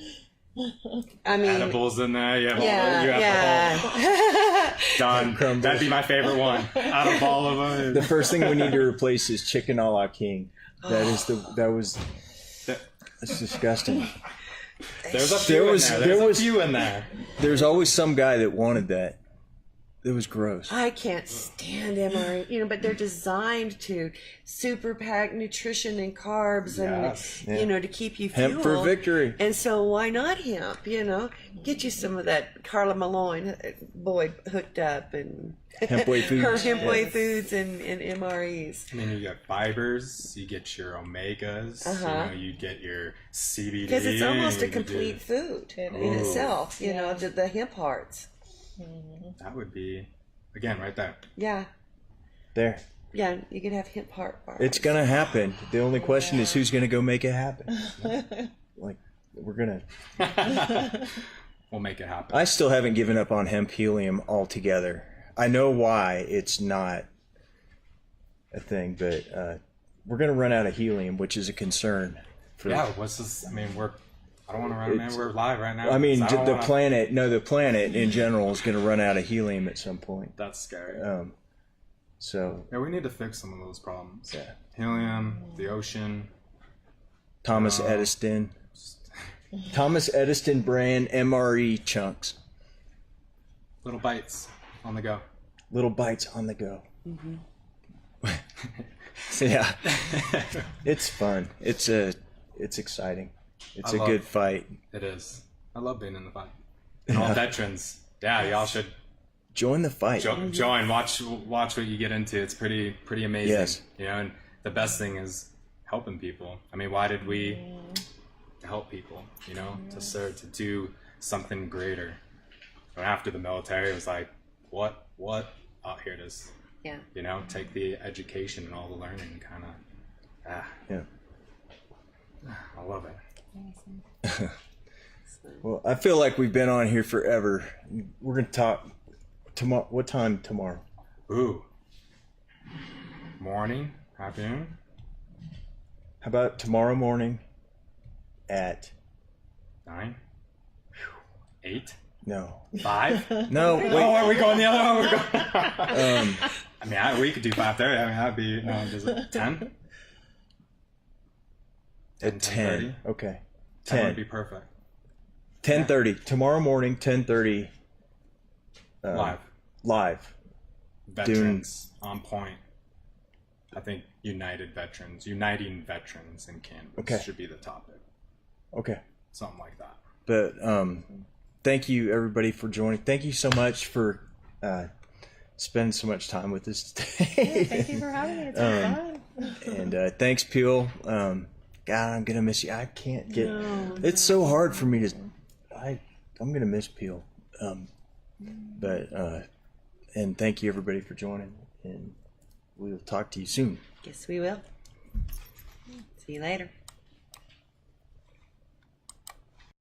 I mean, Edibles in there. You have, yeah, you have the yeah. whole done. Crumbles. That'd be my favorite one out of all of them. The first thing we need to replace is chicken a la king. That's disgusting. There's a few There in was- there. there There's was- a few in there. There's always some guy that wanted that. It was gross. I can't stand MRE, you know, but they're designed to super pack nutrition and carbs and, Yes. you know, to keep you Hemp for fueled. victory. And so why not hemp, you know? Get you some of that Carla Malone boy hooked up and Hempway foods. her Hempway Yeah. foods and MREs. I mean, you get fibers, you get your omegas, Uh-huh. you know, you get your CBD. Because it's almost a you complete do- food in is. itself, you know, the hemp hearts. That would be, again, right there. Yeah. There. Yeah, you could have hemp heart bars. It's gonna happen. The only question is who's gonna go make it happen. Like, we're gonna. We'll make it happen. I still haven't given up on hemp helium altogether. I know why it's not a thing, but we're gonna run out of helium, which is a concern. For, Yeah, what's this? I mean, I don't want to run, man. We're live right now. I mean, So I don't the wanna- planet. No, the planet in general is gonna run out of helium at some point. That's scary. So Yeah, we need to fix some of those problems. yeah, Helium, the ocean. Thomas Edison brand MRE chunks, Little bites on the go. little bites on the go. So, yeah, it's fun. It's exciting. It's a love- good fight. It is. I love being in the fight. And all veterans. Yeah, y'all should Join the fight. join. Watch what you get into. It's pretty amazing. Yes. You know, and the best thing is helping people. I mean, why did we help people? You know, to serve, to do something greater. And after the military, it was like, what? Oh, here it is. Yeah. You know, take the education and all the learning, kind of. Yeah. I love it. Well, I feel like we've been on here forever. We're gonna talk tomorrow. What time tomorrow? Ooh. Morning, afternoon. How about tomorrow morning at 9, 8, no 5. no Oh, wait are we going the other way? We're going... I mean, we could do 5:30. I mean, that'd be, is it 10? At 10. Okay. 10 would 10. be perfect. 10:30 tomorrow morning. 10:30. Live. Veterans on point. I think uniting veterans in Canvas should be the topic. Okay. Something like that. But thank you everybody for joining. Thank you so much for spending so much time with us today. Thank you for having me. It's been fun. And thanks, Peel. God, I'm gonna miss you. I can't get. It's so hard for me to. I'm gonna miss Peel. And thank you everybody for joining. And we will talk to you soon. Yes, we will. See you later.